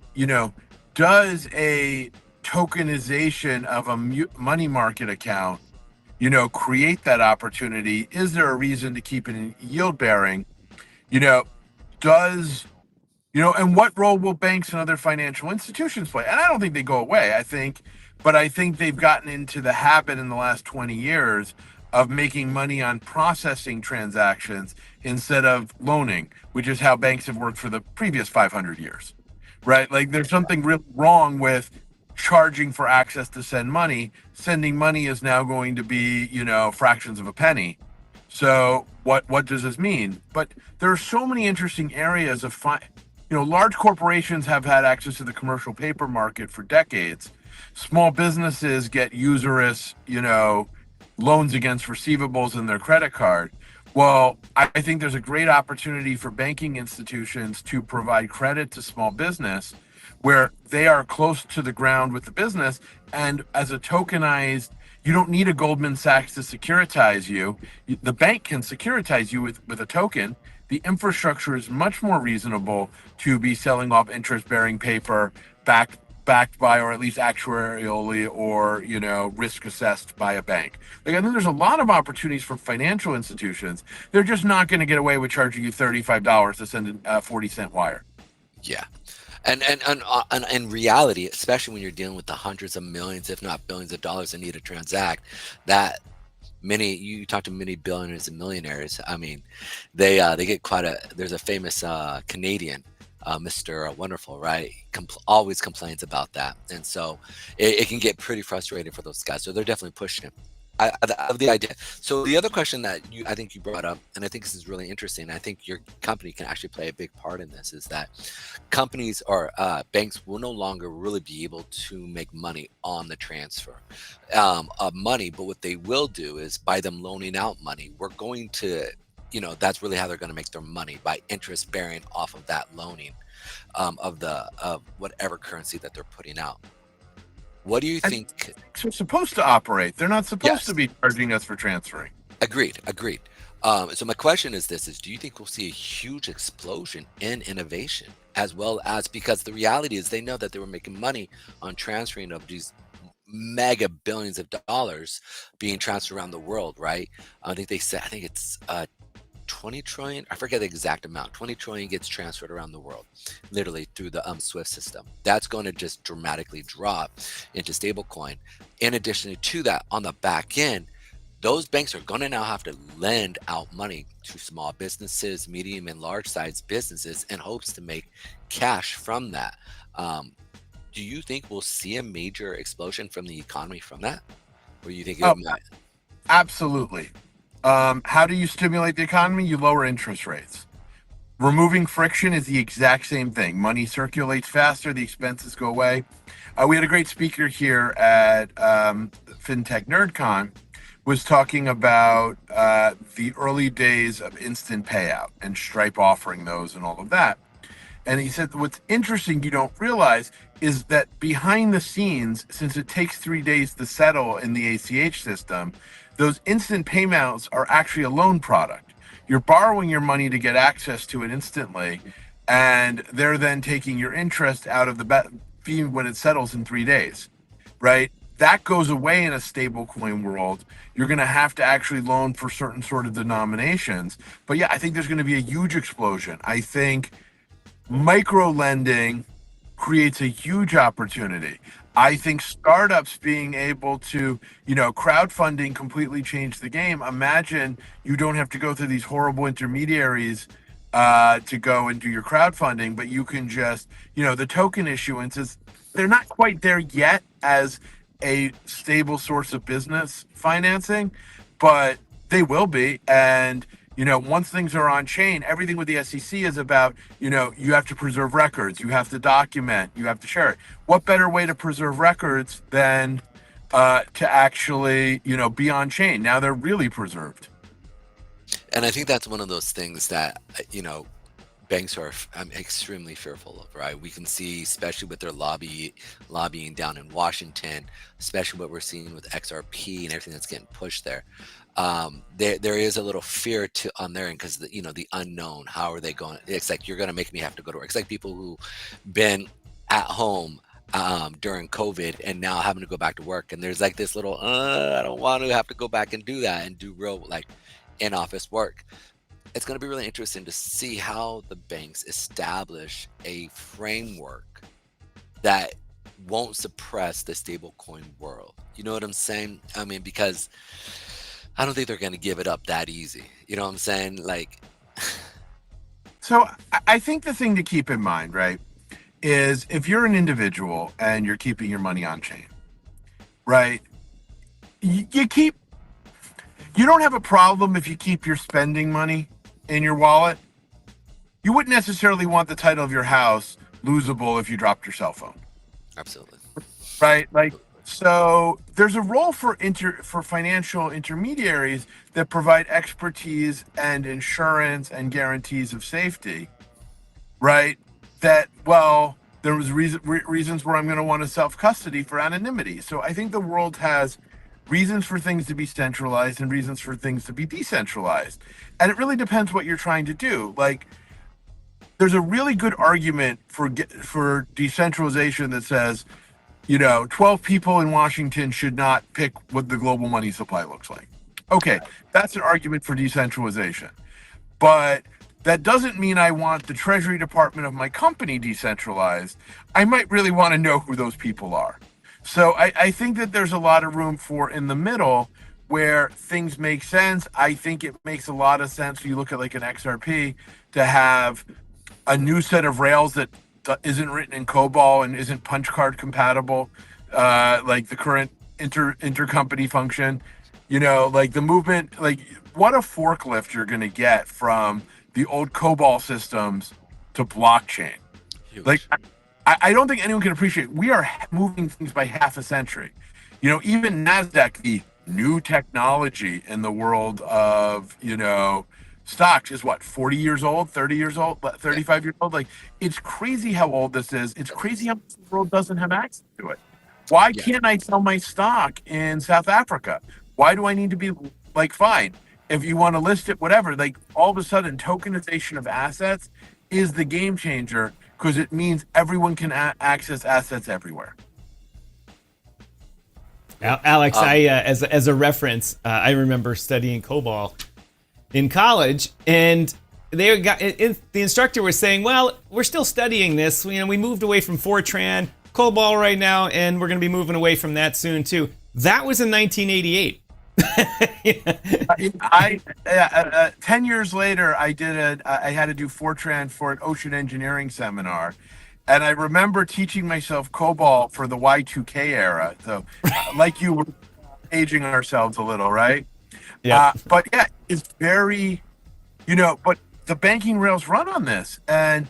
does a tokenization of a money market account, create that opportunity? Is there a reason to keep it in yield bearing? And what role will banks and other financial institutions play? And I don't think they go away. I think they've gotten into the habit in the last 20 years of making money on processing transactions instead of loaning, which is how banks have worked for the previous 500 years, right? Like there's something really wrong with charging for access to send money. Sending money is now going to be, fractions of a penny. So what does this mean? But there are so many interesting areas of large corporations have had access to the commercial paper market for decades. Small businesses get usurious, loans against receivables in their credit card. Well, I think there's a great opportunity for banking institutions to provide credit to small business where they are close to the ground with the business, and as a tokenized, you don't need a Goldman Sachs to securitize you. The bank can securitize you with a token. The infrastructure is much more reasonable to be selling off interest-bearing paper backed by, or at least actuarially or, risk assessed by a bank. Like, I think there's a lot of opportunities for financial institutions. They're just not going to get away with charging you $35 to send a 40-cent wire. Yeah. And in reality, especially when you're dealing with the hundreds of millions, if not billions of dollars that need to transact, that you talk to many billionaires and millionaires. I mean, they get there's a famous Canadian, Mr. Wonderful, right? Always complains about that. And so it can get pretty frustrating for those guys. So they're definitely pushing it. Of the idea. So the other question that I think you brought up, and I think this is really interesting, I think your company can actually play a big part in this, is that companies or banks will no longer really be able to make money on the transfer of money, but what they will do is by them loaning out money, we're going to, that's really how they're going to make their money, by interest bearing off of that loaning of whatever currency that they're putting out. What do you think? They're supposed to operate. They're not supposed to be charging us for transferring. Agreed. So my question is this: do you think we'll see a huge explosion in innovation, as well as, because the reality is they know that they were making money on transferring of these mega billions of dollars being transferred around the world, right? I think it's 20 trillion, I forget the exact amount, 20 trillion gets transferred around the world, literally through the SWIFT system. That's going to just dramatically drop into stablecoin. In addition to that, on the back end, those banks are going to now have to lend out money to small businesses, medium and large size businesses, in hopes to make cash from that. Do you think we'll see a major explosion from the economy from that? Or you think it might? Absolutely. How do you stimulate the economy? You lower interest rates. Removing friction is the exact same thing. Money circulates faster, the expenses go away. We had a great speaker here at FinTech NerdCon was talking about the early days of instant payout and Stripe offering those and all of that. And he said, what's interesting you don't realize is that behind the scenes, since it takes 3 days to settle in the ACH system, those instant payments are actually a loan product. You're borrowing your money to get access to it instantly, and they're then taking your interest out of the fee when it settles in 3 days, right? That goes away in a stable coin world. You're going to have to actually loan for certain sort of denominations. But yeah, I think there's going to be a huge explosion. I think micro lending creates a huge opportunity. I think startups being able to, crowdfunding completely changed the game. Imagine you don't have to go through these horrible intermediaries to go and do your crowdfunding, but you can just, the token issuances, they're not quite there yet as a stable source of business financing, but they will be. And once things are on chain, everything with the SEC is about, you have to preserve records, you have to document, you have to share it. What better way to preserve records than to actually, be on chain? Now they're really preserved. And I think that's one of those things that, banks are extremely fearful of, right? We can see, especially with their lobbying down in Washington, especially what we're seeing with XRP and everything that's getting pushed there. There is a little fear on their end because the unknown. How are they going? It's like, you're going to make me have to go to work. It's like people who been at home during COVID and now having to go back to work, and there's like this little I don't want to have to go back and do that and do real in-office work. It's going to be really interesting to see how the banks establish a framework that won't suppress the stablecoin world. You know what I'm saying? I mean, because I don't think they're going to give it up that easy. You know what I'm saying? So I think the thing to keep in mind, right, is if you're an individual and you're keeping your money on chain, right, you don't have a problem if you keep your spending money in your wallet. You wouldn't necessarily want the title of your house losable if you dropped your cell phone. Absolutely. Right? So there's a role for financial intermediaries that provide expertise and insurance and guarantees of safety, right? That, there was reasons where I'm going to want to self-custody for anonymity. So I think the world has reasons for things to be centralized and reasons for things to be decentralized. And it really depends what you're trying to do. There's a really good argument for decentralization that says, 12 people in Washington should not pick what the global money supply looks like. Okay, that's an argument for decentralization. But that doesn't mean I want the Treasury Department of my company decentralized. I might really want to know who those people are. So I think that there's a lot of room for in the middle where things make sense. I think it makes a lot of sense if you look at an XRP to have a new set of rails that isn't written in COBOL and isn't punch card compatible, like the current intercompany function. The movement, what a forklift you're going to get from the old COBOL systems to blockchain. Huge. I don't think anyone can appreciate, we are moving things by half a century. Even NASDAQ, the new technology in the world of, stocks is 40 years old, 30 years old, 35 years old. It's crazy how old this is. It's crazy how the world doesn't have access to it. Why can't I sell my stock in South Africa? Why do I need to be fine? If you want to list it, whatever, all of a sudden tokenization of assets is the game changer because it means everyone can access assets everywhere. Alex, as a reference, I remember studying COBOL in college, and the instructor was saying, "Well, we're still studying this. We moved away from Fortran, COBOL right now, and we're going to be moving away from that soon too." That was in 1988. 10 years later, I had to do Fortran for an ocean engineering seminar. And I remember teaching myself COBOL for the Y2K era. So like you, were aging ourselves a little, right? Yeah. But yeah, it's very, but the banking rails run on this. And,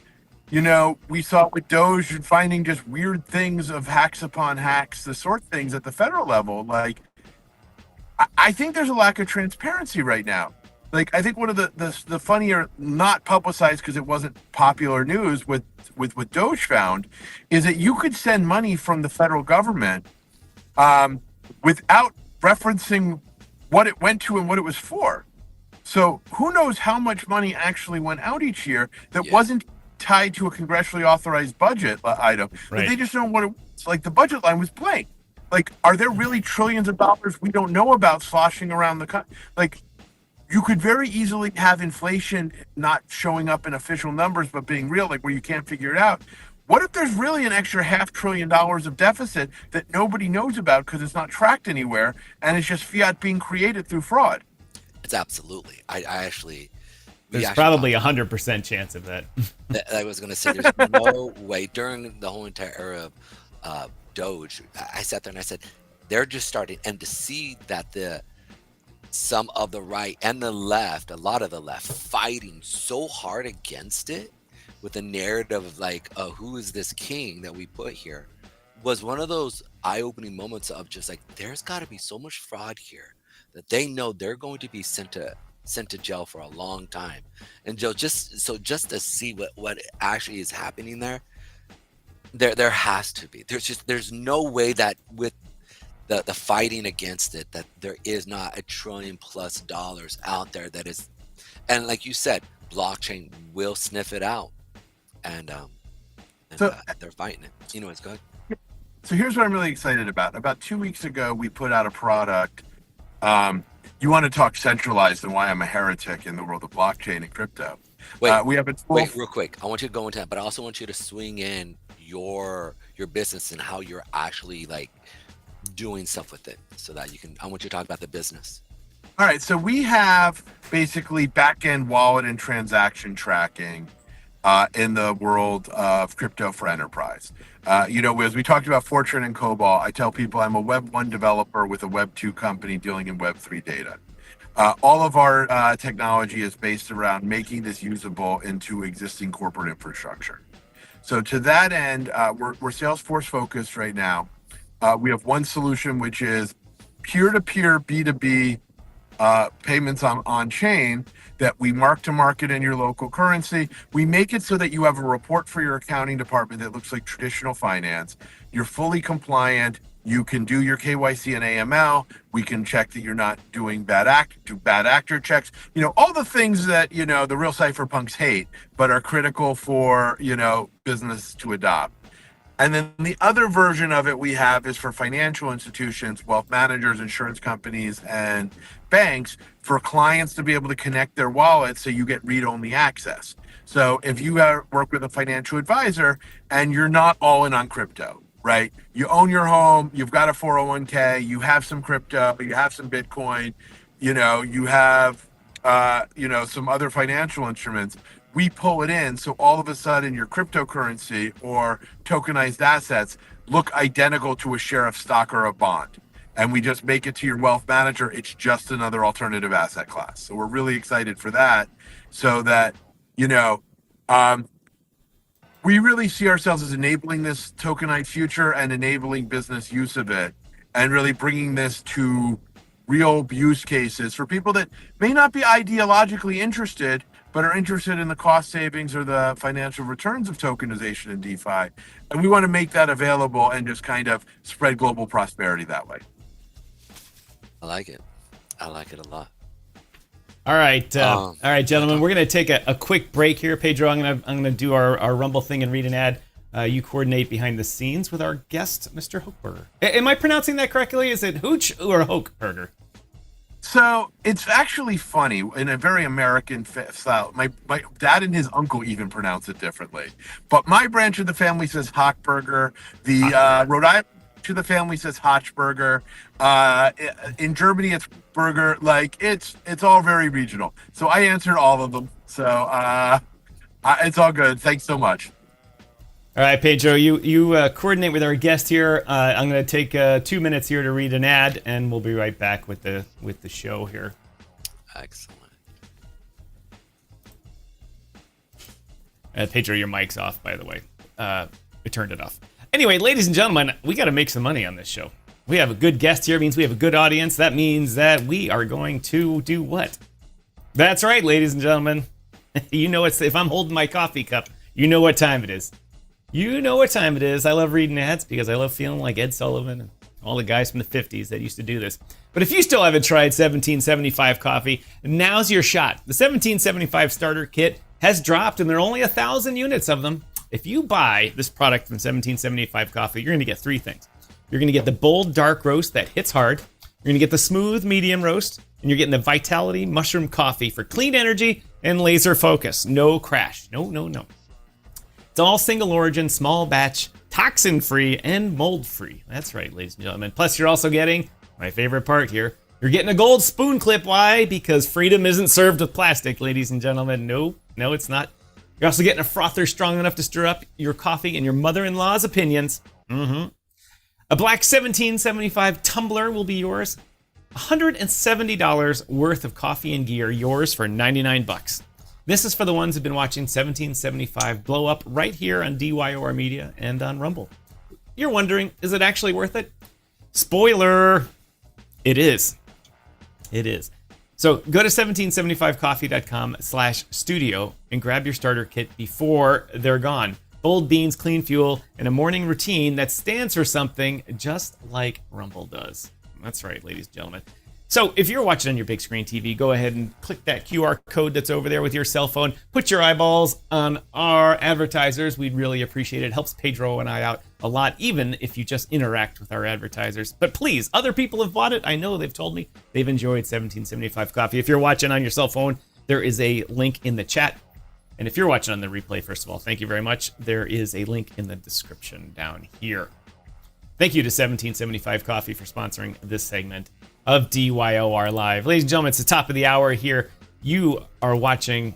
we saw with Doge and finding just weird things of hacks upon hacks, the sort of things at the federal level. I think there's a lack of transparency right now. Like, I think one of the funnier, not publicized because it wasn't popular news with what Doge found, is that you could send money from the federal government without referencing what it went to and what it was for. So who knows how much money actually went out each year that wasn't tied to a congressionally authorized budget item. Right. But they just don't know what it was. Like, the budget line was blank. Like, are there really trillions of dollars we don't know about sloshing around the country? Like, you could very easily have inflation not showing up in official numbers, but being real, like where you can't figure it out. What if there's really an extra $500 billion of deficit that nobody knows about because it's not tracked anywhere, and it's just fiat being created through fraud? It's absolutely. I actually. There's probably 100% chance of that. I was going to say, there's no way. During the whole entire era of Doge, I sat there and I said, they're just starting, and to see that some of the right and the left, a lot of the left, fighting so hard against it with a narrative of like, who is this king that we put here, was one of those eye-opening moments of just like, there's got to be so much fraud here that they know they're going to be sent to jail for a long time. And Joe, just to see what actually is happening there has to be. There's no way that with the fighting against it, that there is not $1 trillion+ out there that is, and like you said, blockchain will sniff it out, and they're fighting it. You know, it's good. So here's what I'm really excited about. About 2 weeks ago, we put out a product. You want to talk centralized and why I'm a heretic in the world of blockchain and crypto. Wait, wait, real quick. I want you to go into that, but I also want you to swing in your business and how you're actually like doing stuff with it, so that I want you to talk about the business. All right, so we have basically back-end wallet and transaction tracking in the world of crypto for enterprise. As we talked about Fortran and COBOL, I tell people I'm a Web 1 developer with a Web 2 company dealing in Web 3 data. All of our technology is based around making this usable into existing corporate infrastructure. So to that end, we're Salesforce focused right now. We have one solution, which is peer-to-peer B2B payments on chain that we mark to market in your local currency. We make it so that you have a report for your accounting department that looks like traditional finance. You're fully compliant. You can do your KYC and AML. We can check that you're not doing bad actor checks. All the things that, the real cypherpunks hate, but are critical for, business to adopt. And then the other version of it we have is for financial institutions, wealth managers, insurance companies, and banks, for clients to be able to connect their wallets so you get read-only access. So if you work with a financial advisor and you're not all in on crypto, right? You own your home, you've got a 401k, you have some crypto, you have some Bitcoin, you have, some other financial instruments. We pull it in, so all of a sudden your cryptocurrency or tokenized assets look identical to a share of stock or a bond. And we just make it to your wealth manager. It's just another alternative asset class. So we're really excited for that, so that, we really see ourselves as enabling this tokenized future and enabling business use of it, and really bringing this to real use cases for people that may not be ideologically interested, but are interested in the cost savings or the financial returns of tokenization and DeFi. And we want to make that available and just kind of spread global prosperity that way. I like it. I like it a lot. All right, gentlemen, we're going to take a quick break here. Pedro, I'm going to do our Rumble thing and read an ad. You coordinate behind the scenes with our guest, Mr. Hochberger. Am I pronouncing that correctly? Is it Hooch or Hochberger? So it's actually funny, in a very American style. My dad and his uncle even pronounce it differently. But my branch of the family says Hochberger. The Rhode Island to the family says Hochberger. In Germany, it's Burger. Like, it's all very regional. So I answered all of them. So it's all good. Thanks so much. All right, Pedro, you coordinate with our guest here. I'm going to take 2 minutes here to read an ad, and we'll be right back with the show here. Excellent. Pedro, your mic's off, by the way. I turned it off. Anyway, ladies and gentlemen, we got to make some money on this show. We have a good guest here. It means we have a good audience. That means that we are going to do what? That's right, ladies and gentlemen. You know, if I'm holding my coffee cup, you know what time it is. You know what time it is. I love reading ads because I love feeling like Ed Sullivan and all the guys from the 50s that used to do this. But if you still haven't tried 1775 coffee, now's your shot. The 1775 starter kit has dropped, and there are only 1,000 units of them. If you buy this product from 1775 coffee, you're going to get three things. You're going to get the bold dark roast that hits hard. You're going to get the smooth medium roast, and you're getting the Vitality mushroom coffee for clean energy and laser focus. No crash. No. It's all single origin, small batch, toxin free, and mold free. That's right, ladies and gentlemen. Plus, you're also getting my favorite part here. You're getting a gold spoon clip. Why? Because freedom isn't served with plastic, ladies and gentlemen. No, it's not. You're also getting a frother strong enough to stir up your coffee and your mother-in-law's opinions. A black 1775 tumbler will be yours. $170 worth of coffee and gear, yours for $99. This is for the ones who've been watching 1775 blow up right here on DYOR Media and on Rumble. You're wondering, is it actually worth it? Spoiler, it is. It is. So go to 1775coffee.com/studio and grab your starter kit before they're gone. Bold beans, clean fuel, and a morning routine that stands for something just like Rumble does. That's right, ladies and gentlemen. So if you're watching on your big screen TV, go ahead and click that QR code that's over there with your cell phone. Put your eyeballs on our advertisers. We'd really appreciate it. It helps Pedro and I out a lot, even if you just interact with our advertisers. But please, other people have bought it. I know they've told me they've enjoyed 1775 coffee. If you're watching on your cell phone, there is a link in the chat. And if you're watching on the replay, first of all, thank you very much. There is a link in the description down here. Thank you to 1775 Coffee for sponsoring this segment of DYOR Live. Ladies and gentlemen, it's the top of the hour here. You are watching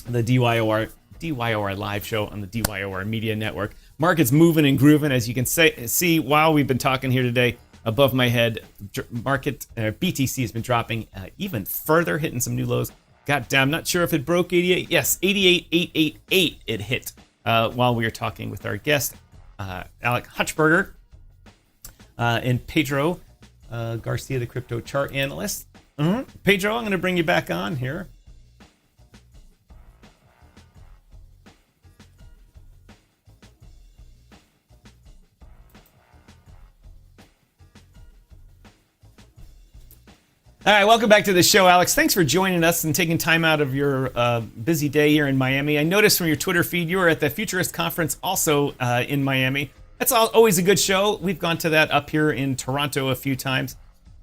the DYOR Live show on the DYOR Media Network. Market's moving and grooving, as you can see while we've been talking here today. Above my head, BTC has been dropping even further, hitting some new lows. Goddamn, not sure if it broke 88. Yes, 88,888 it hit while we were talking with our guest, Alec Hutchberger, and Pedro Garcia, the crypto chart analyst. Pedro, I'm going to bring you back on here. All right, welcome back to the show, Alex. Thanks for joining us and taking time out of your busy day here in Miami. I noticed from your Twitter feed you were at the Futurist Conference also in Miami. That's always a good show. We've gone to that up here in Toronto a few times.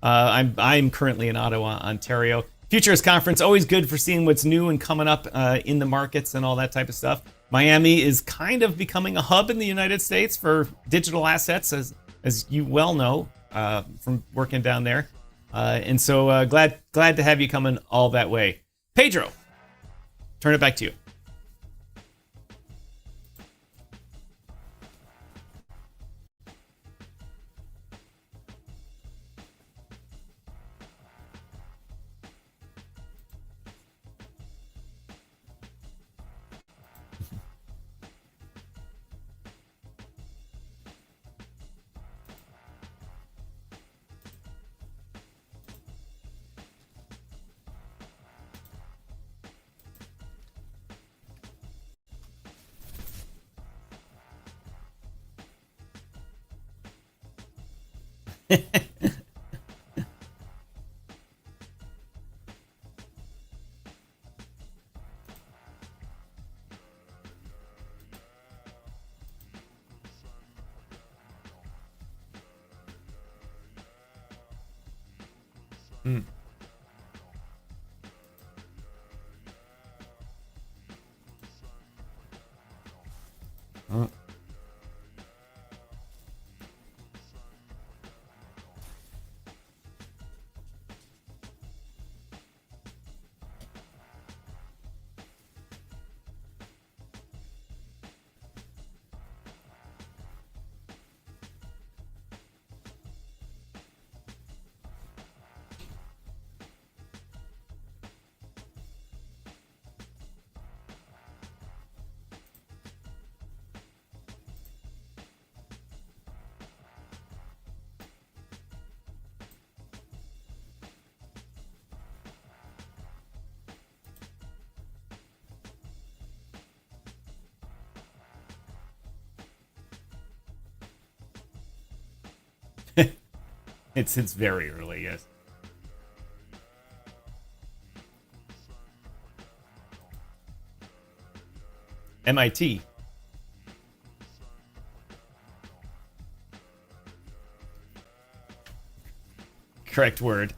I'm currently in Ottawa, Ontario. Futurist Conference, always good for seeing what's new and coming up in the markets and all that type of stuff. Miami is kind of becoming a hub in the United States for digital assets, as you well know from working down there. And so glad to have you coming all that way. Pedro, turn it back to you. It's very early, yes. MIT. Correct word.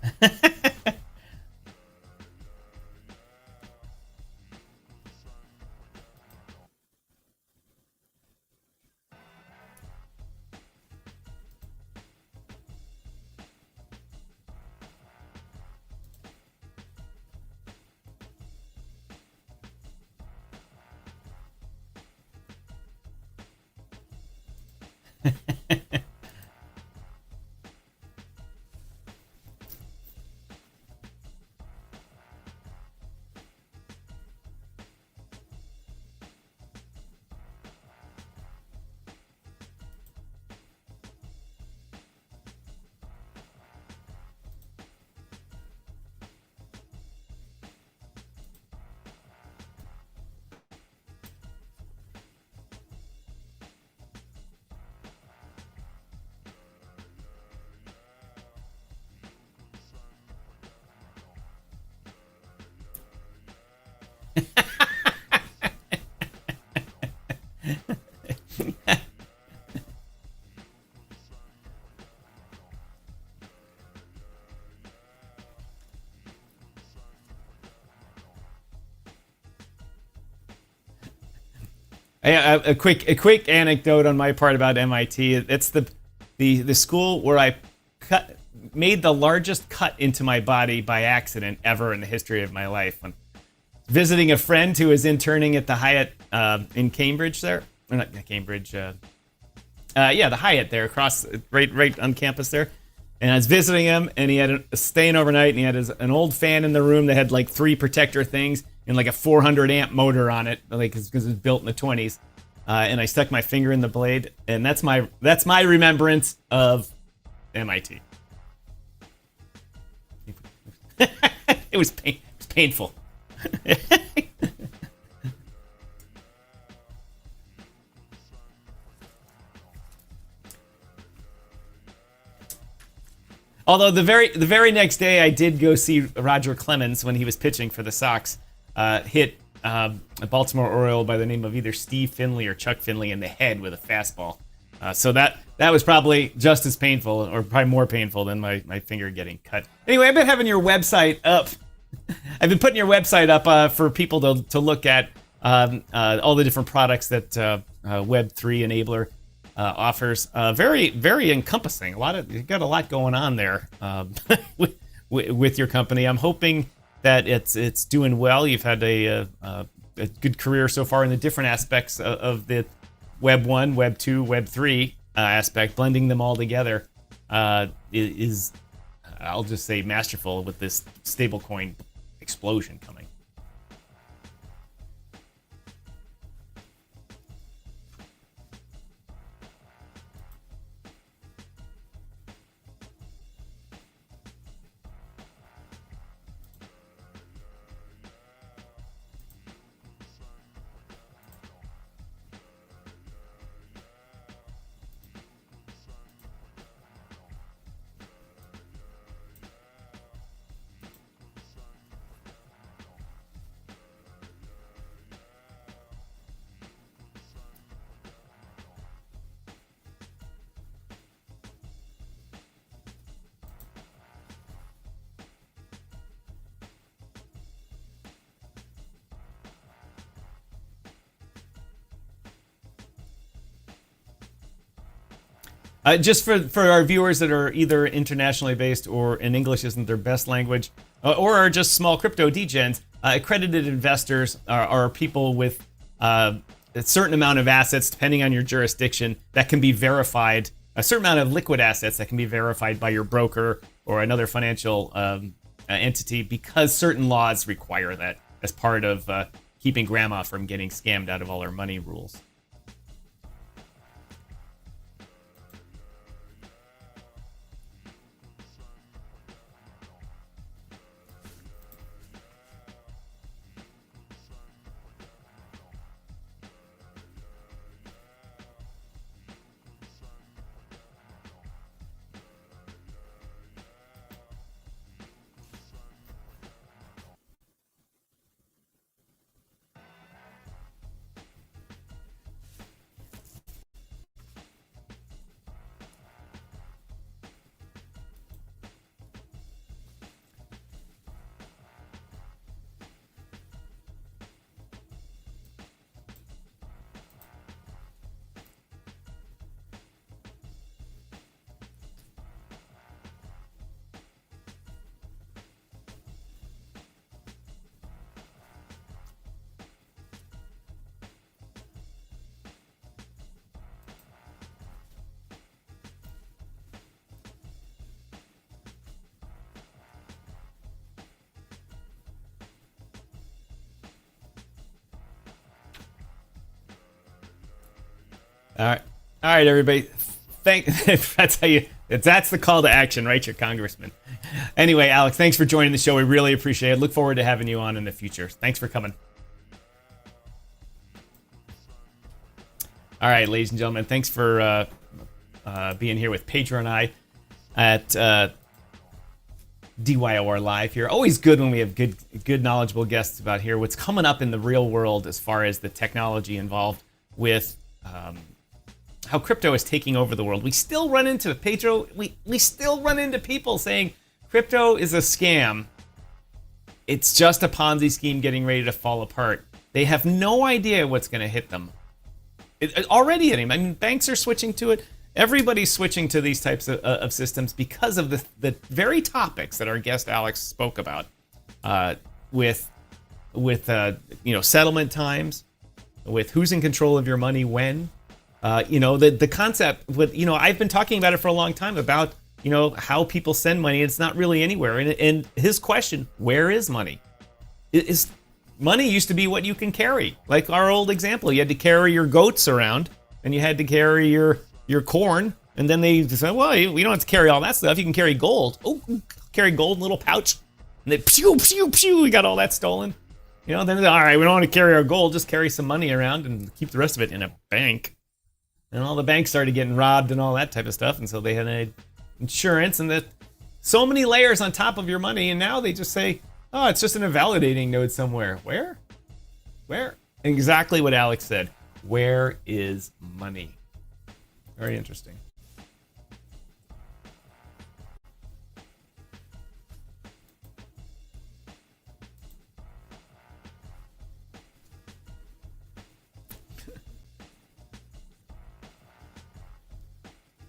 A quick anecdote on my part about MIT. It's the school where I made the largest cut into my body by accident ever in the history of my life. When visiting a friend who was interning at the Hyatt in Cambridge there, or not Cambridge, the Hyatt there across right on campus there. And I was visiting him, and he had staying overnight, and he had an old fan in the room that had like 3 protector things and like a 400 amp motor on it, like because it was built in the 20s. And I stuck my finger in the blade, and that's my remembrance of MIT. It was painful. Although the very next day I did go see Roger Clemens when he was pitching for the Sox, hit a Baltimore Oriole by the name of either Steve Finley or Chuck Finley in the head with a fastball. So that was probably just as painful, or probably more painful than my finger getting cut. Anyway, I've been having your website up. I've been putting your website up for people to look at all the different products that Web3 Enabler offers. Very, very encompassing. You've got a lot going on there with your company. I'm hoping that it's doing well. You've had a good career so far in the different aspects of the Web 1, Web 2, Web 3 aspect. Blending them all together is, I'll just say, masterful with this stablecoin explosion coming. Just for our viewers that are either internationally based or in English isn't their best language, or are just small crypto degens, accredited investors are people with a certain amount of assets, depending on your jurisdiction, that can be verified, a certain amount of liquid assets that can be verified by your broker or another financial entity, because certain laws require that as part of keeping grandma from getting scammed out of all her money rules. All right, everybody. That's the call to action, right? Your congressman. Anyway, Alex, thanks for joining the show. We really appreciate it. Look forward to having you on in the future. Thanks for coming. All right, ladies and gentlemen, thanks for being here with Pedro and I at DYOR Live here. Always good when we have good knowledgeable guests about here. What's coming up in the real world as far as the technology involved with how crypto is taking over the world. We still run into Pedro. We still run into people saying crypto is a scam. It's just a Ponzi scheme getting ready to fall apart. They have no idea what's going to hit them. Already hitting. I mean, banks are switching to it. Everybody's switching to these types of systems because of the very topics that our guest Alex spoke about, with settlement times, with who's in control of your money when. The concept with, I've been talking about it for a long time about, how people send money. It's not really anywhere. And his question, where is money? Money used to be what you can carry. Like our old example, you had to carry your goats around and you had to carry your corn. And then they said, well, we don't have to carry all that stuff. You can carry gold. Oh, carry gold in a little pouch. And then pew, pew, pew, we got all that stolen. Then, all right, we don't want to carry our gold. Just carry some money around and keep the rest of it in a bank. And all the banks started getting robbed and all that type of stuff. And so they had insurance and so many layers on top of your money. And now they just say, oh, it's just in a validating node somewhere. Where? Exactly what Alex said. Where is money? Very interesting.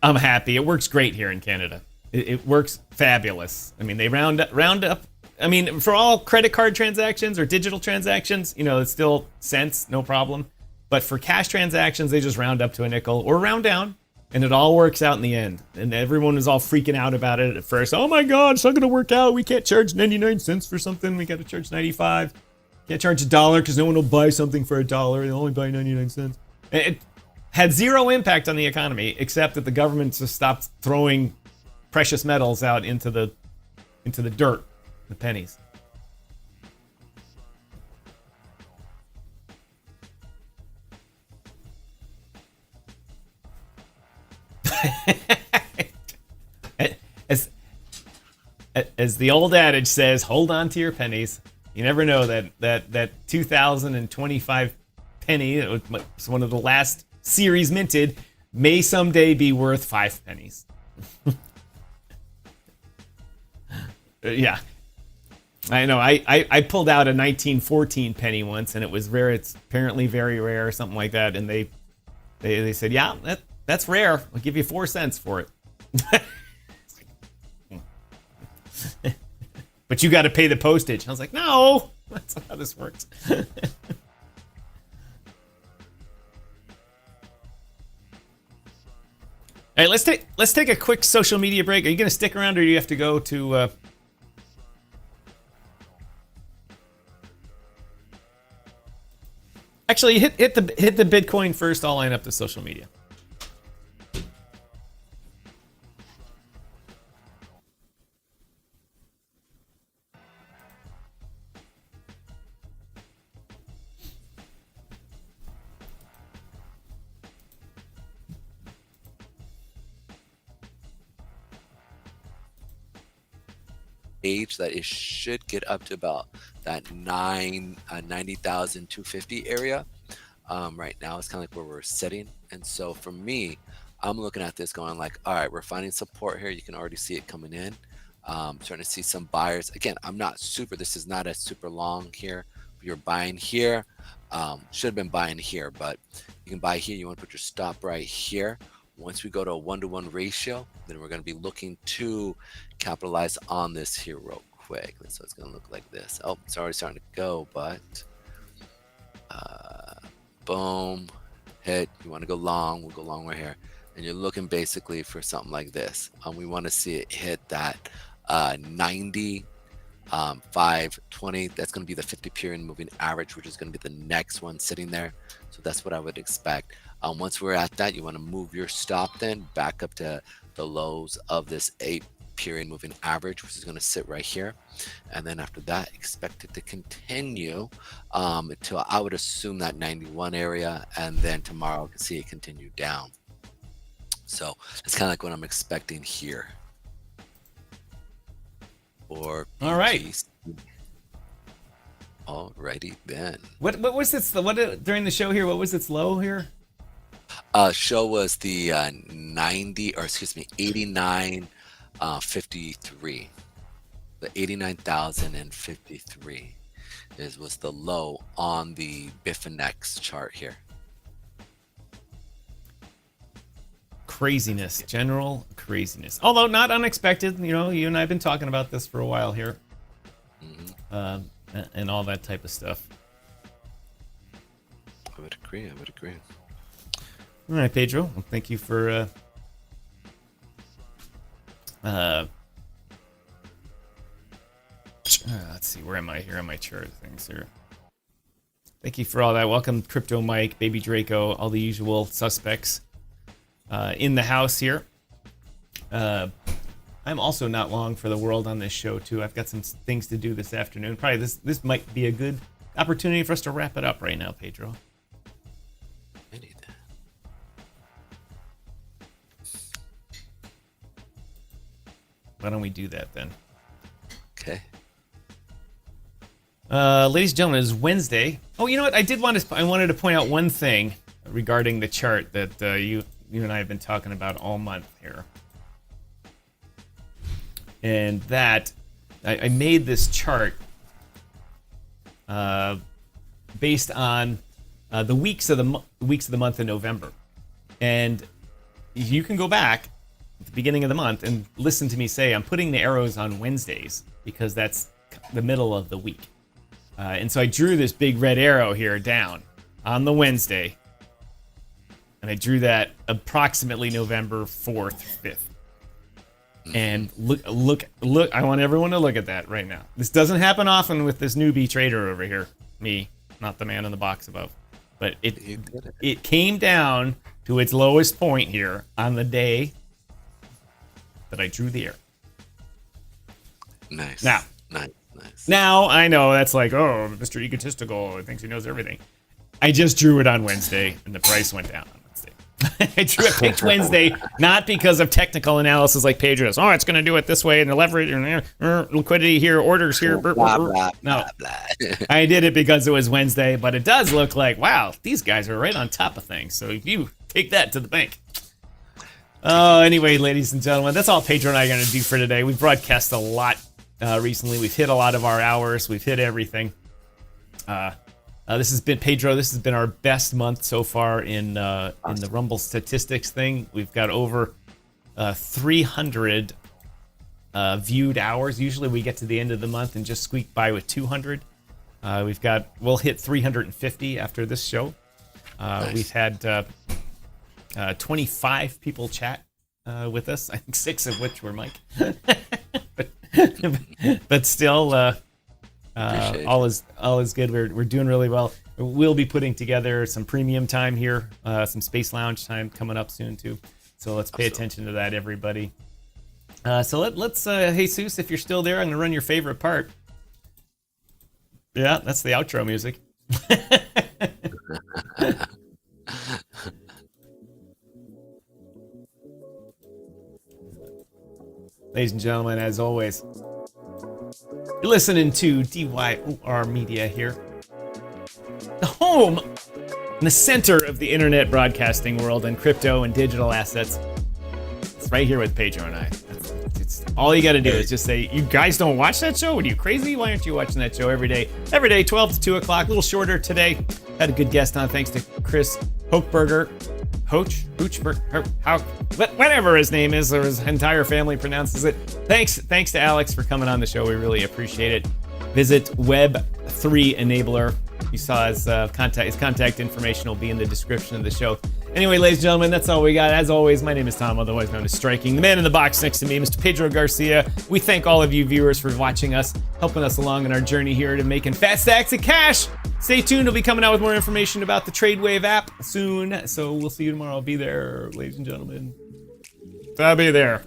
I'm happy. It works great here in Canada. It works fabulous. I mean, they round up. I mean, for all credit card transactions or digital transactions, it's still cents, no problem. But for cash transactions, they just round up to a nickel or round down, and it all works out in the end. And everyone was all freaking out about it at first. Oh my God, it's not going to work out. We can't charge 99 cents for something. We got to charge 95. Can't charge $1 because no one will buy something for $1. They'll only buy 99 cents. It had zero impact on the economy, except that the government just stopped throwing precious metals out into the dirt, the pennies. As the old adage says, hold on to your pennies. You never know that 2025 penny, that was one of the last series minted, may someday be worth 5 pennies. Yeah. I know. I pulled out a 1914 penny once, and it was rare. It's apparently very rare, or something like that. And they said, yeah, that's rare. I'll give you 4 cents for it. But you got to pay the postage. I was like, no, that's not how this works. All right, let's take a quick social media break. Are you going to stick around, or do you have to go to? Actually, hit the Bitcoin first. I'll line up the social media. Age that it should get up to about that 90,250 area. Right now it's kind of like where we're sitting, and so for me, I'm looking at this going like, all right, we're finding support here. You can already see it coming in. Starting to see some buyers. Again, this is not a super long here. You're buying here. Should have been buying here, but you can buy here. You want to put your stop right here. Once we go to a 1-to-1 ratio, then we're going to be looking to capitalize on this here real quick. So it's going to look like this. Oh, it's already starting to go, but boom, hit. You want to go long, we'll go long right here. And you're looking basically for something like this. We want to see it hit that 90, 520. That's going to be the 50 period moving average, which is going to be the next one sitting there. So that's what I would expect. Once we're at that, you want to move your stop then back up to the lows of this 8-period moving average, which is going to sit right here. And then after that, expect it to continue until I would assume that 91 area, and then tomorrow I can see it continue down. So it's kind of like what I'm expecting here. Or all right. Alrighty then. What was its during the show here? What was its low here? Show was the 89.53. The 89,053 was the low on the Bifinex chart here. Craziness, general craziness. Although not unexpected. You know, you and I have been talking about this for a while here, and all that type of stuff. I would agree. All right, Pedro. Well, thank you for let's see, where am I here on my chart of things here? Thank you for all that. Welcome, Crypto Mike, Baby Draco, all the usual suspects in the house here. I'm also not long for the world on this show too. I've got some things to do this afternoon. Probably this might be a good opportunity for us to wrap it up right now, Pedro. I need that. Why don't we do that then? Okay. Ladies and gentlemen, it's Wednesday. Oh, you know what? I wanted to point out one thing regarding the chart that you and I have been talking about all month here. And that I made this chart based on the weeks of the month in November. And you can go back at the beginning of the month and listen to me say I'm putting the arrows on Wednesdays because that's the middle of the week. And so I drew this big red arrow here down on the Wednesday. And I drew that approximately November 4th, 5th. And look, I want everyone to look at that right now. This doesn't happen often with this newbie trader over here. Me, not the man in the box above. But it came down to its lowest point here on the day that I drew the arrow. Nice. Nice. Now, I know that's like, oh, Mr. Egotistical thinks he knows everything. I just drew it on Wednesday, and the price went down on Wednesday. I picked Wednesday, not because of technical analysis like Pedro's. Oh, it's going to do it this way, and the leverage, and liquidity here, orders here. Blah, blah, no, blah. I did it because it was Wednesday, but it does look like, wow, these guys are right on top of things. So you take that to the bank. Anyway, ladies and gentlemen, that's all Pedro and I are going to do for today. We've broadcast a lot recently. We've hit a lot of our hours. We've hit everything. This has been Pedro. This has been our best month so far in the Rumble statistics thing. We've got over 300 viewed hours. Usually we get to the end of the month and just squeak by with 200. We'll hit 350 after this show. Nice. We've had 25 people chat with us. I think 6 of which were Mike. but still, all is good. We're doing really well. We'll be putting together some premium time here, some Space Lounge time coming up soon too. So let's pay attention to that, everybody. So let's Jesus, if you're still there, I'm gonna run your favorite part. Yeah, that's the outro music. Ladies and gentlemen, as always, you're listening to DYOR Media here. The home in the center of the internet broadcasting world and crypto and digital assets. It's right here with Pedro and I. It's all you got to do is just say, you guys don't watch that show? Are you crazy? Why aren't you watching that show every day? Every day, 12 to 2 o'clock. A little shorter today. Had a good guest on, thanks to Chris Hochberger. Whatever his name is, or his entire family pronounces it. Thanks to Alex for coming on the show. We really appreciate it. Visit Web3 Enabler. You saw his contact information will be in the description of the show. Anyway, ladies and gentlemen, that's all we got. As always, my name is Tom, otherwise known as Striking. The man in the box next to me, Mr. Pedro Garcia. We thank all of you viewers for watching us, helping us along in our journey here to making fat stacks of cash. Stay tuned. We'll be coming out with more information about the TradeWave app soon. So we'll see you tomorrow. I'll be there, ladies and gentlemen. I'll be there.